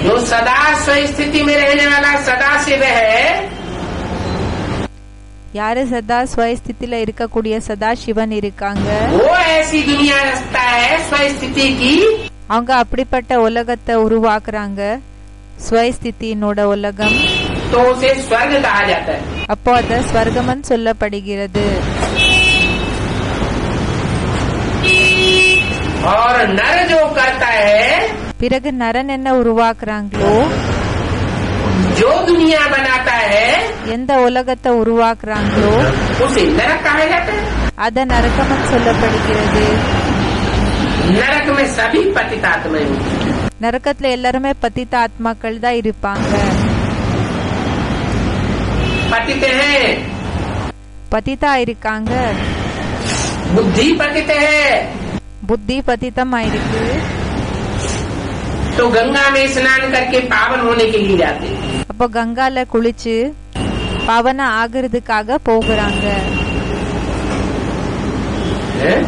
जो सदा स्वस्थिति में रहने वाला सदा शिव है, யாரு சதா ஸ்வஸ்திதில இருக்கக்கூடிய சதா சிவன் இருக்காங்க, वो ऐसी दुनिया रचता है स्वस्थिति की, அவங்க அப்படிப்பட்ட உலகத்தை உருவாக்குறாங்க, ஸ்வஸ்திதினோட உலகம். तो उसे स्वर्ग कहा जाता है। அப்போ அத ஸ்வர்கமன் சொல்லப்படுகிறது. और नर जो करता है, பிறகு நரன் என்ன உருவாக்குறாங்களோ, जो दुनिया बनाता है, எந்த உலகத்தை உருவாக்குறாங்களோ उसे नरक कहा जाता है। அத நரகமன் சொல்லப்படுகிறது. नरक में सभी पतित आत्माएं होती हैं। நரகத்துல எல்லாருமே பतित ஆத்மாக்கள் தான் இருப்பாங்க. पतित है, பतिता இருக்காங்க, बुद्धि पतित है, புத்தி பतितம் ஆயிருக்கு. तो गंगा में स्नान करके पावन होने के लिए जाते हैं। அப்போ கங்கால குளிச்சு பாவன ஆகிறதுக்காக போகிறாங்க. हैं?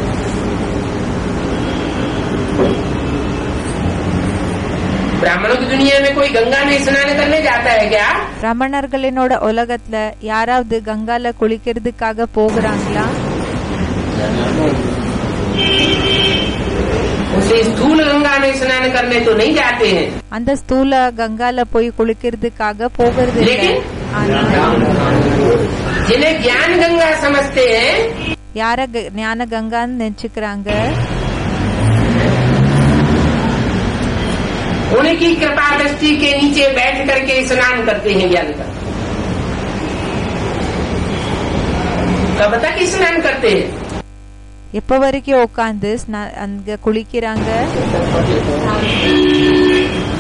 ब्राह्मणों की दुनिया में कोई गंगा में स्नान करने जाता है क्या? பிராமணர்களினோட உலகத்துல யாராவது கங்கால குளிக்கிறதுக்காக போகிறாங்களா? उसे स्थूल गंगा में स्नान करने तो नहीं जाते हैं, அந்த ஸ்தூல கங்கால போய் குளிக்கிறதுக்காக போகிறது இல்ல. लेकिन ஆனா जिन्हें ज्ञान गंगा समझते हैं, யார ஞான கங்கான்னு நினைச்சுக்கிறாங்க, उनकी कृपा दृष्टि के नीचे बैठ करके स्नान करते हैं ज्ञान का। कब तक स्नान करते हैं? எப்ப வரைக்கும் உட்காந்து அங்க குளிக்கிறாங்க?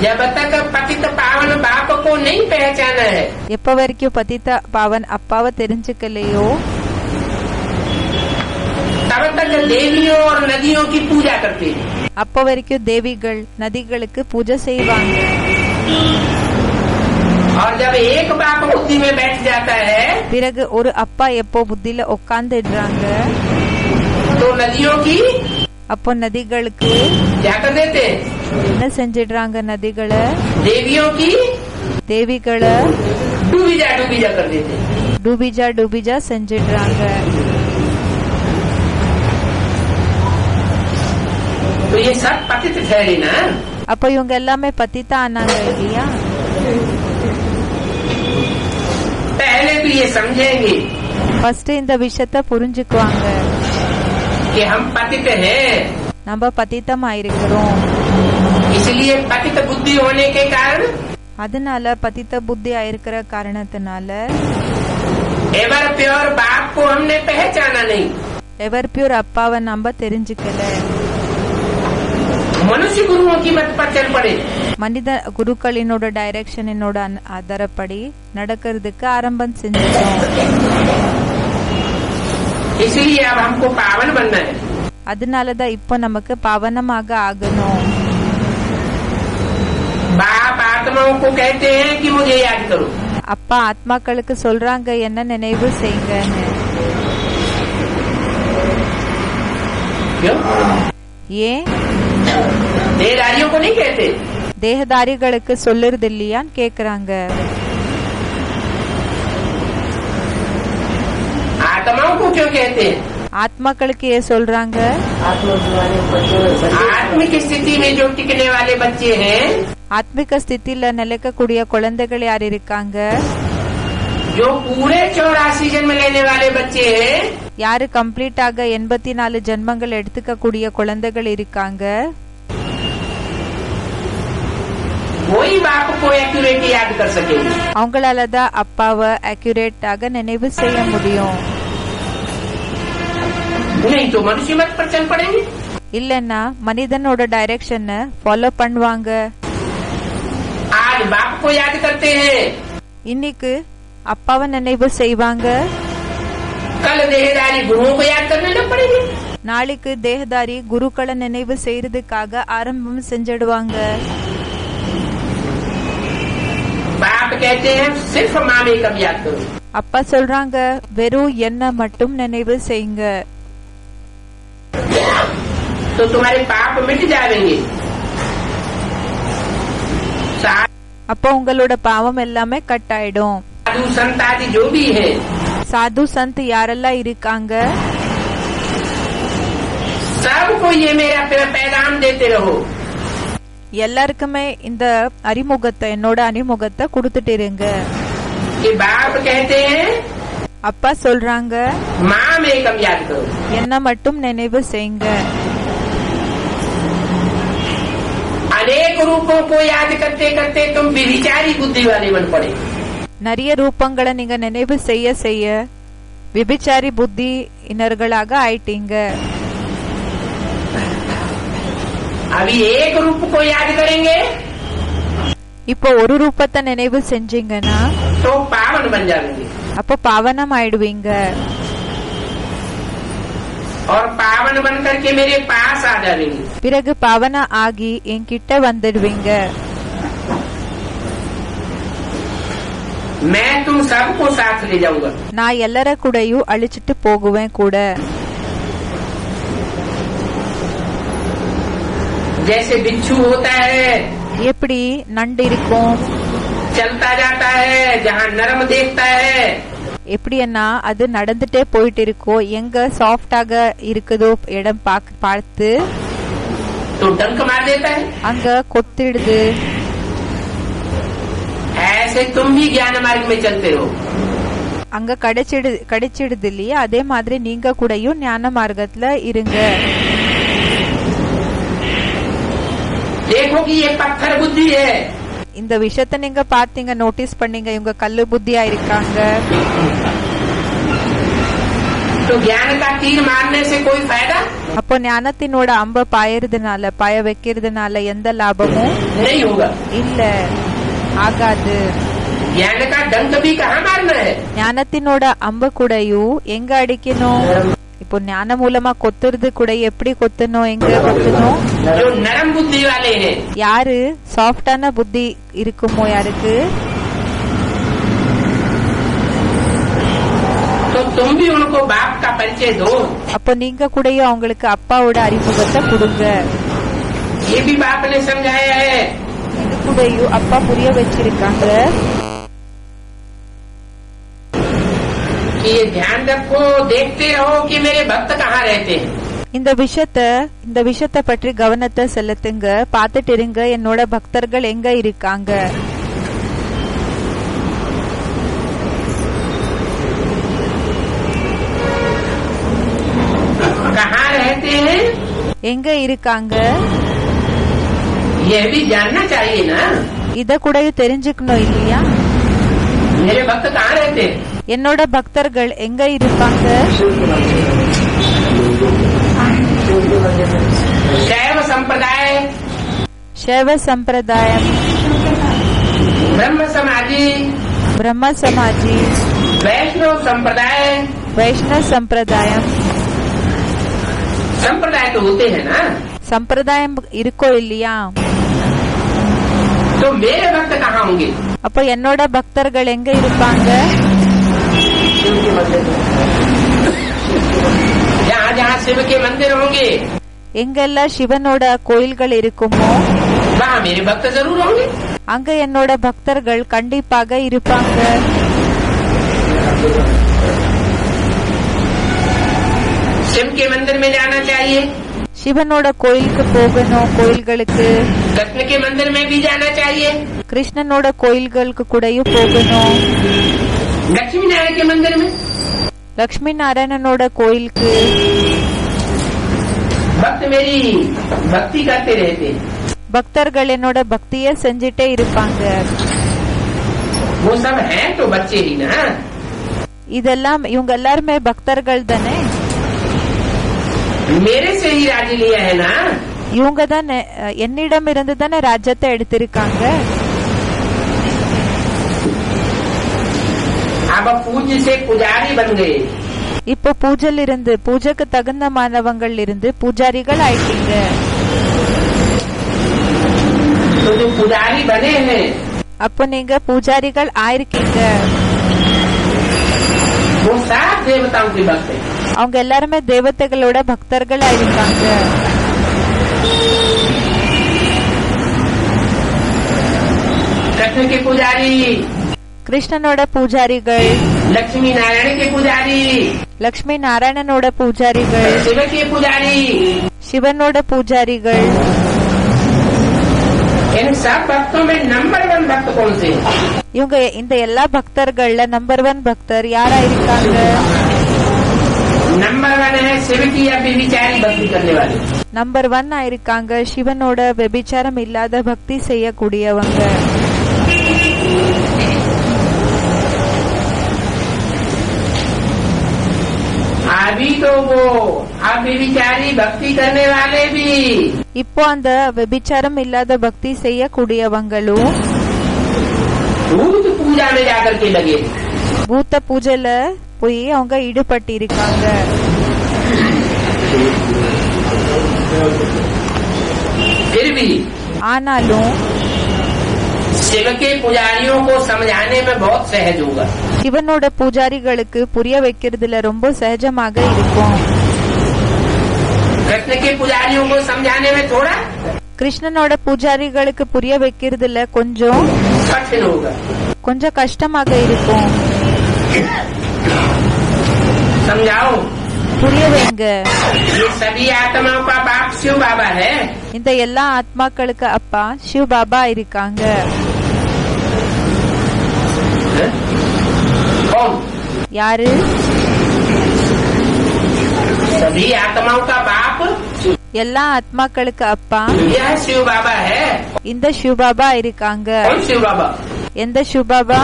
जब तक पतित पावन बाप को नहीं पहचाना है, எப்ப வரைக்கும் பதித்த பாவன் அப்பாவை தெரிஞ்சுக்கலையோ तब तक देवियों और नदियों की पूजा करते हैं। அப்ப வரைக்கும் தேவிகள் நதிகளுக்கு பூஜை செய்வாங்க. और जब एक बाप बुद्धि में बैठ जाता है பிறகு ஒரு அப்பா எப்போ புத்தியில உட்கார்ந்துடுறாங்க, तो नदियों की அப்போ நதிகளுக்கு क्या कर देते हैं? என்ன செஞ்சிடுறாங்க? நதிகளை, देवियों की தேவிகளை डूबीजा कर देते हैं। டூபிஜா செஞ்சிடுறாங்க. तो ये सब पतित ठहरे ना। அப்போ இவங்க எல்லாமே பத்திதான் ஆனாங்க இல்லையா? पहले तो ये समझेंगे ஃபர்ஸ்ட் இந்த விஷயத்த புரிஞ்சுக்குவாங்க, कि हम पतित हैं, நம்ம பத்தித்தமா இருக்கிறோம். इसलिए पतित बुद्धि होने के कारण அதனால பத்தித்த புத்தி ஆயிருக்கிற காரணத்தினால एवर प्योर बाप को हमने पहचाना नहीं। எவர் பியூர் அப்பாவை நம்ம தெரிஞ்சுக்கல. मनुष्य गुरुओं की मत पर चल पड़े। மனித குருக்களினோட டைரக்ஷனோட ஆதாரப்படி நடக்கிறதுக்கு ஆரம்பம் செஞ்சிட்டோம். इसलिए अब हमको पावन बनना है। அதனாலதான் இப்போ நமக்கு பாவனமாக ஆகணும். बाप आत्माओं को कहते हैं कि मुझे याद करो। அப்பா ஆத்மாக்களுக்கு சொல்றாங்க என்ன நினைவு செய்யுங்கன்னு. क्यों? ஏன் देहधारियों को नहीं कहते। தேகதாரிகளுக்கு சொல்லுறது இல்லையான்னு கேக்குறாங்க. आत्माओं को क्यों कहते हैं? ஆத்மாக்களுக்கு ஏன் சொல்றாங்க? आत्मिक स्थिति में जो टिकने वाले बच्चे हैं, ஆத்மிக ஸ்திதியில நிலைக்கக்கூடிய குழந்தைகள் யார் இருக்காங்க? जो पूरे 84 जन्म लेने वाले बच्चे हैं, யாரு கம்ப்ளீட்டாக 84 ஜென்மங்கள் எடுத்துக்க கூடிய குழந்தைகள் இருக்காங்க. वही बाप को एक्यूरेट याद कर सकेंगे। அவங்களாலதான் அப்பாவை அக்யூரேட்டாக நினைவு செய்ய முடியும். नहीं तो मनुष्य मत पर चल पड़ेंगे। இல்லன்னா மனிதனோட டைரக்ஷன் ஃபாலோ பண்ணுவாங்க. आज बाप को याद करते हैं, இன்னைக்கு அப்பாவை நினைவு செய்வாங்க, कल देहदारी गुरुओं को याद करने लग पड़ेंगे। நாளைக்கு தேகதாரி குருக்களை நினைவு செய்யறதுக்காக ஆரம்பம் செஞ்சிடுவாங்க. बाप कहते हैं सिर्फ मामे कब याद करो। அப்பா சொல்றாங்க வெறும் என்ன மட்டும் நினைவு செய்யுங்க, तो तुम्हारे पाप मिट जाएंगे। அப்போ உங்களோட பாவம் எல்லாமே கட் ஆயிடும். साधु संत आदि जो भी है, சாது சந்த் யாரெல்லாம் இருக்காங்க सबको ये मेरा पैगाम देते रहो। எல்லாருக்குமே இந்த அறிமுகத்தை, என்னோட அறிமுகத்தை கொடுத்துட்டு இருங்க. कि बाप कहते हैं அப்பா சொல்றாங்க माँ में कब याद करो। என்ன மட்டும் நினைவு செய்யுங்க. अनेक रूपों को याद करते करते तुम विभिचारी बुद्धि वाले बन पड़े। நிறைய ரூபங்களை நீங்க நினைவு செய்ய செய்ய விபிச்சாரி புத்தி இனர்களாக ஆயிட்டீங்க. अभी एक रूप को याद करेंगे இப்போ ஒரு ரூபத்தை நினைவு செஞ்சீங்கன்னா तो पावन बन जाएंगे। அப்போ பாவனம் ஆயிடுவீங்க. और पावन बन करके मेरे पास आ जाएंगे। பிறகு பாவன ஆகி என்கிட்ட வந்துடுவீங்க. मैं तुम सबको साथ ले जाऊंगा। நான் எல்லார கூடயும் அழிச்சிட்டு போகுவேன் கூட. जैसे बिच्छू होता है, எப்படி நண்டு இருக்கும், चलता जाता है, जहाँ नरम देखता है எப்படின்னா அது நடந்துட்டே போயிட்டு இருக்கோ, எங்க சாஃப்டாக இருக்குதோ இடம் பார்த்து तो डंक मार देता है। அங்க கொத்திடுது. ऐसे तुम भी ज्ञान मार्ग में चलते रहो। அங்க கடிச்சிடுது இல்லையா, அதே மாதிரி நீங்க கூடயும் ஞான மார்க்கத்துல இருங்க. देखो कि ये पत्थर बुद्धि है। இந்த விஷயத்த நீங்க பாத்தீங்க, நோட்டீஸ் பண்ணீங்க, இவங்க கல்லு புத்தியா இருக்காங்க. तो ज्ञान का तीर मारने से कोई फायदा அப்போ ஞானத்தினோட அம்ப பாய வைக்கிறதுனால எந்த லாபமும் नहीं होगा। இல்ல, ஆகாது. ज्ञान का डंक भी कहाँ मारना है। ஞானத்தினோட அம்ப கூடயும் எங்க அடிக்கணும்? இப்போ ஞான மூலமா கொத்துறது கூட எப்படி கொத்தணும், எங்க கொத்தணும்? जो नरम बुद्धि वाले हैं, யாரு சாஃப்டான புத்தி இருக்குமோ, யாருக்கு तो तुम भी उनको बाप का परिचय दो। அப்போ நீங்க கூடயும் அவங்களுக்கு அப்பாவோட அறிமுகத்தை கொடுங்க. ये भी बाप ने समझाया है। இது கூடயும் அப்பா புரிய வச்சிருக்காங்க. कि ये ध्यान रखो, देखते रहो कि मेरे भक्त कहाँ रहते हैं। இந்த விஷயத்தை பற்றி கவனத்தை செலுத்துங்க, பார்த்துட்டு இருங்க என்னோட பக்தர்கள் எங்க இருக்காங்க. कहाँ रहते हैं, எங்க இருக்காங்க, ये भी जानना चाहिए ना। இத கூட தெரிஞ்சுக்கணும் இல்லையா? मेरे भक्त कहाँ रहते हैं, என்னோட பக்தர்கள் எங்க இருப்பாங்க. शैव संप्रदाय, शैव संप्रदाயம், ब्रह्म समाजी, ब्रह्म समाजी, वैष्णव संप्रदाय। वैष्णव संप्रदाயம். संप्रदाय तो होते हैं ना। சம்பிரதாயம் இருக்கோ இல்லையா? तो मेरे भक्त कहाँ होंगे, அப்ப என்னோட பக்தர்கள் எங்க இருப்பாங்க. जहाँ जहाँ शिव के मंदिर होंगे, எங்கெல்லாம் சிவனோட கோயில்கள் இருக்குமோ वहाँ मेरे भक्त जरूर होंगे। அங்க என்னோட பக்தர்கள் கண்டிப்பாக இருப்பாங்க. शिव के मंदिर में जाना चाहिए, சிவனோட கோயிலுக்கு போகணும். கோயில்களுக்கு कृष्ण के मंदिर में भी जाना चाहिए, கிருஷ்ணனோட கோயில்களுக்கு கூடயும் போகணும். लक्ष्मी नारायण के मंदिर में, லக்ஷ்மி நாராயணனோட கோயிலுக்கு. भक्त मेरी भक्ति करते रहते हैं। பக்தர்கள் என்னோட பக்திய செஞ்சிட்டே இருப்பாங்க. वो सब हैं तो बच्चे ही ना। இதெல்லாம் இவங்க எல்லாருமே பக்தர்கள் தானே. मेरे से ही राज्य लिया है ना। இவங்க தானே என்னிடம் இருந்து தானே ராஜ்யத்தை எடுத்திருக்காங்க. अब पूज्य से पुजारी बन गए। இப்போ பூஜையில இருந்து பூஜைக்கு தகுந்த மாணவங்கள் இருந்து பூஜாரிகள் ஆயிட்டீங்க. तो जो पुजारी बने हैं, அப்போ நீங்க பூஜாரிகள் ஆயிருக்கீங்க. वो सात देवताओं के भक्त हैं। அவங்க எல்லாருமே தேவதைகளோட பக்தர்கள் ஆயிருக்காங்க. कृष्ण के पुजारी, கிருஷ்ணனோட பூஜாரிகள், लक्ष्मी नारायण के पुजारी, லக்ஷ்மி நாராயணனோட பூஜாரிகள், शिव के पुजारी, சிவனோட பூஜாரிகள். इन सब भक्तों में नंबर 1 भक्त कौन से हैं? இவங்க இந்த எல்லா பக்தர்கள்ல நம்பர் 1 பக்தர் யாரா இருக்காங்க. नंबर 1 है शिव की अव्यभिचारी भक्ति करने वाले। நம்பர் 1 ஆயிருக்காங்க சிவனோட व्यभिचाரம் இல்லாத பக்தி செய்யக்கூடியவங்க. अभी तो वो अव्यभिचारी भक्ति करने वाले भी இப்போ அந்த व्यभिचाரம் இல்லாத பக்தி செய்யக்கூடியவங்களும் भूत पूजा में जाकर के लगे। பூத்த பூஜையில போய் அவங்க ஈடுபட்டு இருக்காங்க. फिर भी ஆனாலும் शिव के पुजारियों को समझाने में बहुत सहज होगा। சிவனோட பூஜாரிகளுக்கு புரிய வைக்கிறதுல ரொம்ப சகஜமாக இருக்கும். कृष्ण के पुजारियों को समझाने में थोड़ा கிருஷ்ணனோட பூஜாரிகளுக்கு புரிய வைக்கிறதுல கொஞ்சம் कठिन होगा। கஷ்டமாக இருக்கும். समझाओ, புரிய வைங்க. ये सभी आत्माओं का बाप शिव बाबा है। இந்த எல்லா ஆத்மாக்களுக்கு அப்பா சிவ பாபா இருக்காங்க. कौन? யாரு? सभी आत्माओं का बाप எல்லா ஆத்மாக்களுக்கு அப்பா यह शिव बाबा है। இந்த சிவ பாபா இருக்காங்க. कौन शिव बाबा? எந்த சிவ பாபா?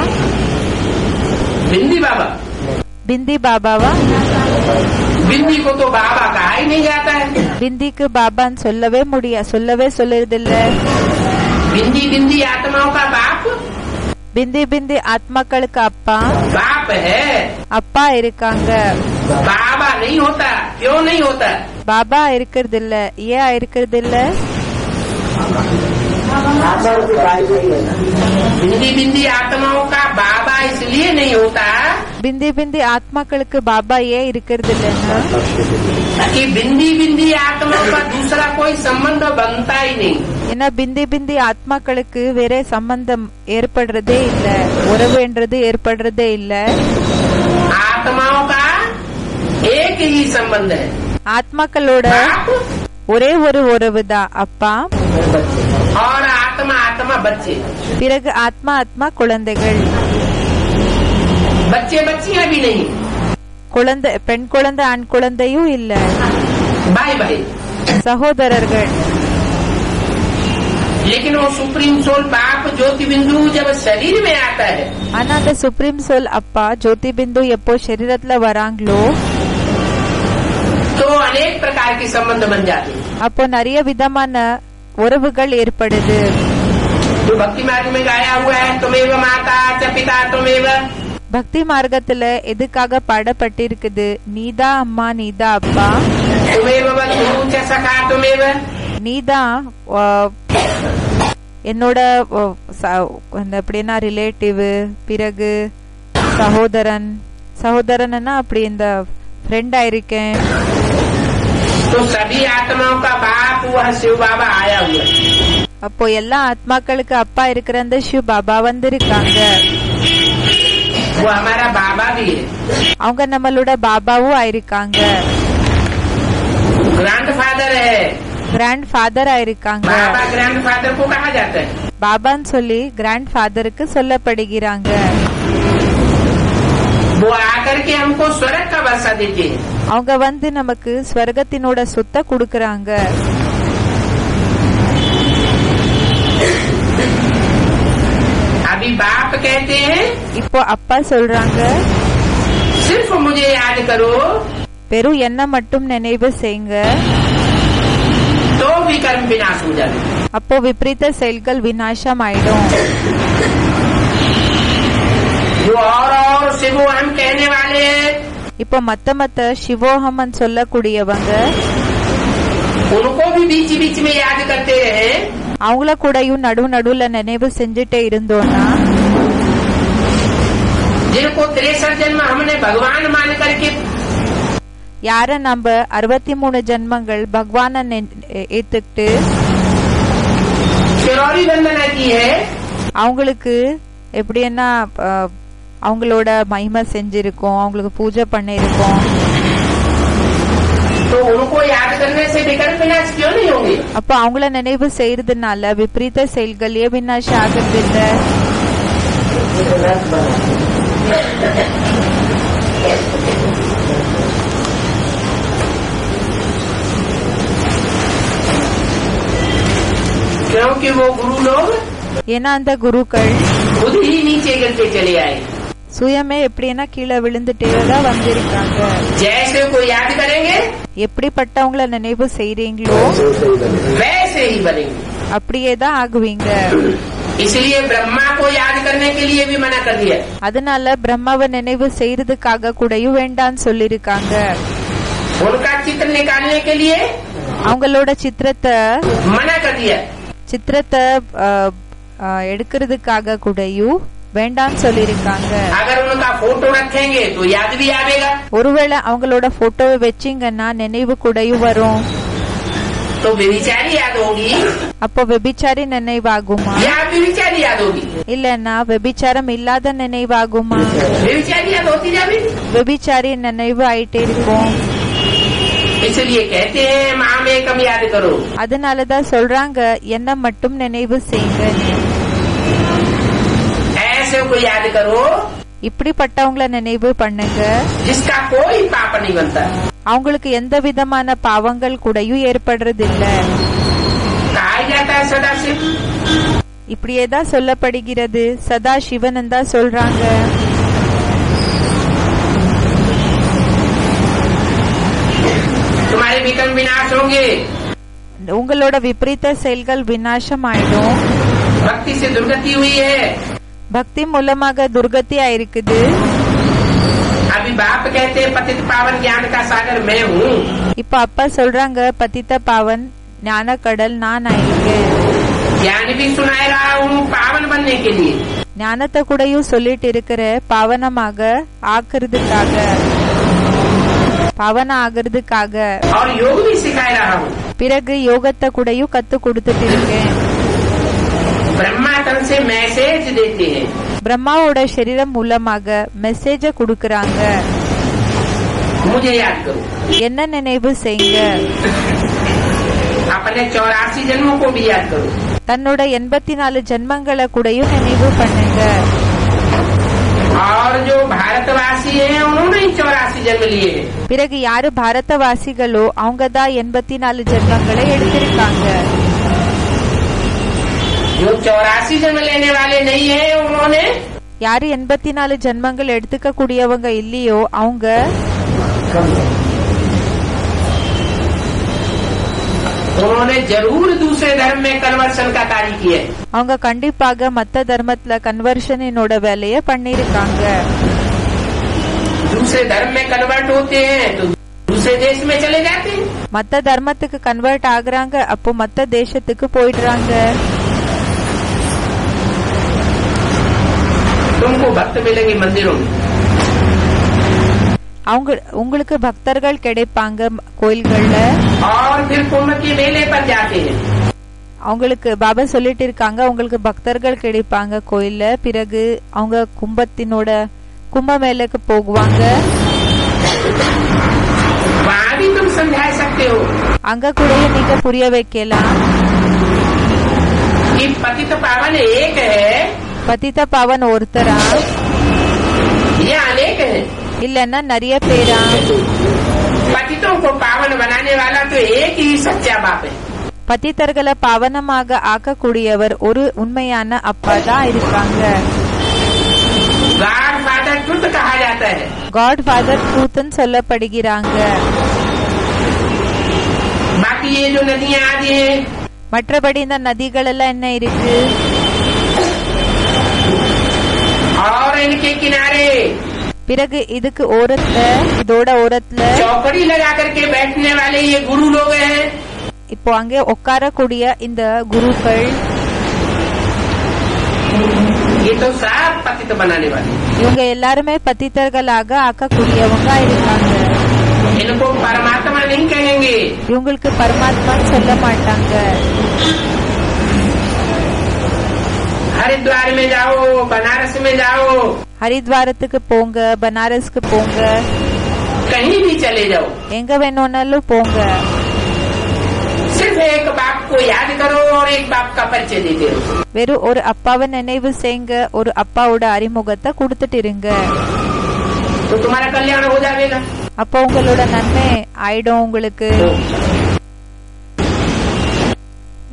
बिंदी बाबा। பிந்தி பாபாவா? बिंदी को तो बाबा कहा ही नहीं जाता है। பிந்திக்கு பாபான்னு சொல்லவே சொல்லுறதில்ல. बिंदी बिंदी आत्माओं का बाप பிந்தி ஆத்மாக்களுக்கு அப்பா बाप है। அப்பா இருக்காங்க. बाबा नहीं होता। क्यों नहीं होता? பாபா இருக்கிறது இல்ல. ஏன் இருக்கிறது இல்ல? बिंदी बिंदी आत्माओं का बाबा इसलिए नहीं होता பிந்தி பிந்தி ஆத்மாக்களுக்கு பாபா ஏன் இருக்கிறது இல்லைன்னா कि बिंदी बिंदी आत्माओं का दूसरा कोई संबंध बनता ही नहीं। ஏன்னா பிந்தி பிந்தி ஆத்மாக்களுக்கு வேற சம்பந்தம் ஏற்படுறதே இல்ல, உறவுன்றது ஏற்படுறதே இல்ல. आत्माओं का एक ही संबंध है, ஆத்மாக்களோட बाप ஒரே ஒரு உறவு தான் அப்பா, और आत्मा आत्मा बच्चे। பிறகு ஆத்மா ஆத்மா குழந்தைகள். बच्चे बच्चियां भी नहीं, குழந்தை பெண் குழந்தை ஆண் குழந்தையும் இல்ல, भाई भाई। சகோதரர்கள். लेकिन वो सुप्रीम सोल बाप ज्योति बिंदु जब शरीर में आता है ஆனா அந்த சுப்ரீம் சோல் அப்பா ஜோதி பிந்து எப்போ சரீரத்துல வராங்களோ तो अनेक प्रकार के संबंध बन जाते हैं। அப்போ நிறைய விதமான உறவுகள் ஏற்படுது. जो भक्ति मार्ग में गाया हुआ है, तुमेव माता च पिता तुमेव, பக்தி மார்க்கத்துல எதுக்காக பாடப்பட்டிருக்குது? நீதா அம்மா, நீதா அப்பா, तुमेव बंधु च सखा तुमेव, நீதா என்னோட அப்படின்னா ரிலேட்டிவ், பிறகு சகோதரன், சகோதரன்னா அப்படி இந்த ஃப்ரெண்ட் ஆயிருக்கேன். तो सभी आत्माओं का बाप वह शिव बाबा आया हुआ है। அப்போ எல்லா ஆத்மாக்களுக்கு அப்பா இருக்கிற அந்த சிவ பாபா வந்திருக்காங்க. वो हमारा बाबा भी है, அவங்க நம்மளோட பாபாவும் ஆயிருக்காங்க, ग्रैंड फादर है। கிராண்ட் ஃபாதர் ஆயிருக்காங்க. बाबा ग्रैंड फादर को कहा जाता है। பாபான்னு சொல்லி கிராண்ட் ஃபாதருக்கு சொல்லப்படுகிறாங்க. वो आकर के हमको स्वर्ग का वर्षा देते हैं। அவங்க வந்து நமக்கு ஸ்வர்கத்தினோட சொத்தை கொடுக்கறாங்க. अभी बाप कहते हैं இப்போ அப்பா சொல்றாங்க, सिर्फ मुझे याद करो வெறும் என்ன மட்டும் நினைவு செய்யுங்க, तो भी कर्म विनाश हो जाए। அப்போ விபரீத செயல்கள் விநாசம் ஆயிடும். जो और शिवो हम कहने वाले हैं, இப்போ மத்த சிவோஹமன் சொல்லக்கூடியவங்க उनको भी बीच बीच में याद करते रहे। அவங்கள கூடயும் நடுவுல நினைவு செஞ்சுட்டே இருந்தோம்னா, जिनको 63 जन्म हमने भगवान मान करके, யார நம்ம 63 ஜென்மங்கள் பகவான ஏத்துக்கிட்டு शिरोरी वंदना की है, அவங்களுக்கு எப்படின்னா அவங்களோட மகிமை செஞ்சிருக்கோம், அவங்களுக்கு பூஜை பண்ணிருக்கோம். तो उनको याद करने से विकल्प विनाश क्यों नहीं होंगे? அப்ப அவங்கள நினைவு செய்யறதுனால விபரீத செயல்கள் ஏன் விநாசம் ஆகுறது இல்ல? क्योंकि वो गुरु लोग ஏன்னா அந்த குருக்கள் खुद ही नीचे गिरते चले आए। சுயமே எப்படின்னா கீழே விழுந்துட்டேதான் வந்திருக்காங்க. जैसे को याद करेंगे எப்படிப்பட்டவங்கள நினைவு செய்றீங்களோ वैसे ही बनेंगे। அப்படியேதான் ஆகுவீங்க. इसलिए ब्रह्मा को याद करने के लिए भी मना कर दिया। அதனால பிரம்மாவை நினைவு செய்யறதுக்காக கூடயும் வேண்டான்னு சொல்லிருக்காங்க. उनका चित्र निकालने के लिए அவங்களோட சித்திரத்தை मना कर दिया। எடுக்கிறதுக்காக கூடயும் வேண்டான்னு சொல்லிருக்காங்க. अगर उनका फोटो रखेंगे तो याद भी आवेगा। ஒருவேளை அவங்களோட போட்டோவை வச்சீங்கன்னா நினைவு கூடயும் வரும். तो व्यभिचारी याद होगी அப்போ வெபிச்சாரி நினைவாகுமா? या व्यभिचारी याद होगी? இல்லன்னா வெபிச்சாரம் இல்லாத நினைவாகுமா? व्यभिचारी याद होती जाएगी। வெபிச்சாரி நினைவு ஆயிட்டே இருக்கும். इसलिए कहते हैं माम एकम याद करो। அதனாலதான் சொல்றாங்க என்ன மட்டும் நினைவு செய்யுங்க. ऐसे को याद करो இப்படிப்பட்டவங்கள நினைவு பண்ணுங்க जिसका कोई पाप नहीं बनता। அவங்களுக்கு எந்த விதமான பாவங்கள் கூடயும் ஏற்படுறது இல்ல. कहा जाता है सदा शिव। இப்படியேதான் சொல்லப்படுகிறது. சதா சிவன் தான் சொல்றாங்க. तुम्हारे विकर्म विनाश होंगे। உங்களோட விபரீத செயல்கள் விநாசம் ஆயிடும். भक्ति से दुर्गति हुई है। பக்தி மூலமாக துர்கதி ஆயிருக்குது. अभी बाप कहते हैं पतित पावन ज्ञान का सागर मैं हूँ। இப்ப அப்பா சொல்றாங்க பதித்த பாவன் ஞான கடல் நான் ஆயிருக்கேன். ज्ञान भी सुनाए रहा हूँ पावन बनने के लिए। ஞானத்தை கூடயும் சொல்லிட்டு இருக்கிற பாவனமாக ஆக்குறதுக்காக, பாவன ஆகிறதுக்காக. और योग भी सिखा रहा हूँ. பிறகு யோகத்தை கூடயும் கத்து கொடுத்துட்டு இருக்கேன். ब्रह्मा तन से मैसेज देते हैं. பிரம்மாவோட சரீரம் மூலமாக மெசேஜ கொடுக்கறாங்க. मुझे याद करो. என்ன நினைவு செய்யுங்க. अपने 84 जन्मों को भी याद करो. தன்னோட 84 ஜென்மங்களை கூடயும் நினைவு பண்ணுங்க. और जो भारतवासी हैं उन्होंने 84 जन्म लिए हैं. பிறகு யாரு பாரதவாசிகளோ அவங்க தான் 84 ஜென்மங்களை எடுத்திருக்காங்க. जो 84 जन्म लेने वाले नहीं है उन्होंने, யாரு 84 ஜென்மங்கள் எடுத்துக்க கூடியவங்க இல்லையோ அவங்க उन्होंने जरूर दूसरे धर्म में कन्वर्सन का कार्य किया है. அவங்க கண்டிப்பாக மத்த தர்மத்துல கன்வர்ஷனோட வேலைய பண்ணிருக்காங்க. दूसरे धर्म में कन्वर्ट होते हैं तो दूसरे देश में चले जाते हैं. மத்த தர்மத்துக்கு கன்வெர்ட் ஆகுறாங்க, அப்போ மத்த தேசத்துக்கு போயிடுறாங்க. तुमको भक्त मिलेंगे मंदिरों में. உங்களுக்கு பக்தர்கள் கிடைப்பாங்க கோயில்கள்ல. और फिर कुंभ के मेले पर जाते हैं. அவங்களுக்கு பாபா சொல்லிட்டு இருக்காங்க உங்களுக்கு பக்தர்கள் கிடைப்பாங்க கோயில்ல. பிறகு அவங்க கும்ப மேலுக்கு போகுவாங்க. वहाँ भी तुम समझा सकते हो. அங்க கூட நீங்க புரிய வைக்கலாம். कि पतित पावन एक है பதித்த பாவன் ஒருத்தரா या अनेक है. இல்லன்னா நிறைய பேரா. पतितों को पावन बनाने वाला तो एक ही सच्चा बाप है. பதித்தர்களை பாவனமாக ஆக்கக்கூடியவர் ஒரு உண்மையான அப்பா தான் இருக்காங்க. गॉड फादर ट्रुथ कहा जाता है. காட் ஃபாதர் ட்ரூத்னு சொல்லப்படுகிறாங்க. बाकी ये जो नदियाँ आदि हैं, மற்றபடி இந்த நதிகள் எல்லாம் என்ன இருக்கு? और इनके किनारे பிறகு இதுக்கு ஓரத்துல, இதோட ஓரத்துல चौकड़ी लगा करके बैठने वाले ये गुरु लोग हैं. இப்போ அங்கே உட்காரக்கூடிய இந்த குருக்கள், ये तो सब पतित बनाने वाले. இவங்க எல்லாருமே பதித்தர்களாக ஆக்கக்கூடியவங்க இருக்காங்க. इनको परमात्मा नहीं कहेंगे. இவங்களுக்கு பரமாத்மான்னு சொல்ல மாட்டாங்க. हरिद्वार में जाओ, बनारस में जाओ, ஹரித்வாரத்துக்கு போங்க, பனாரஸ்க்கு போங்க, कहीं भी चले जाओ, எங்க வேணும்னாலும் போங்க. सिर्फ एक बाप को याद करो और एक बाप का परिचय देते रहो. வெறும் ஒரு அப்பாவை நினைவு செய்யுங்க, ஒரு அப்பாவோட அறிமுகத்தை கொடுத்துட்டு இருங்க. तो तुम्हारा कल्याण हो जाएगा. அப்போ உங்களோட நன்மை ஆயிடும் உங்களுக்கு.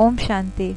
ஓம் சாந்தி.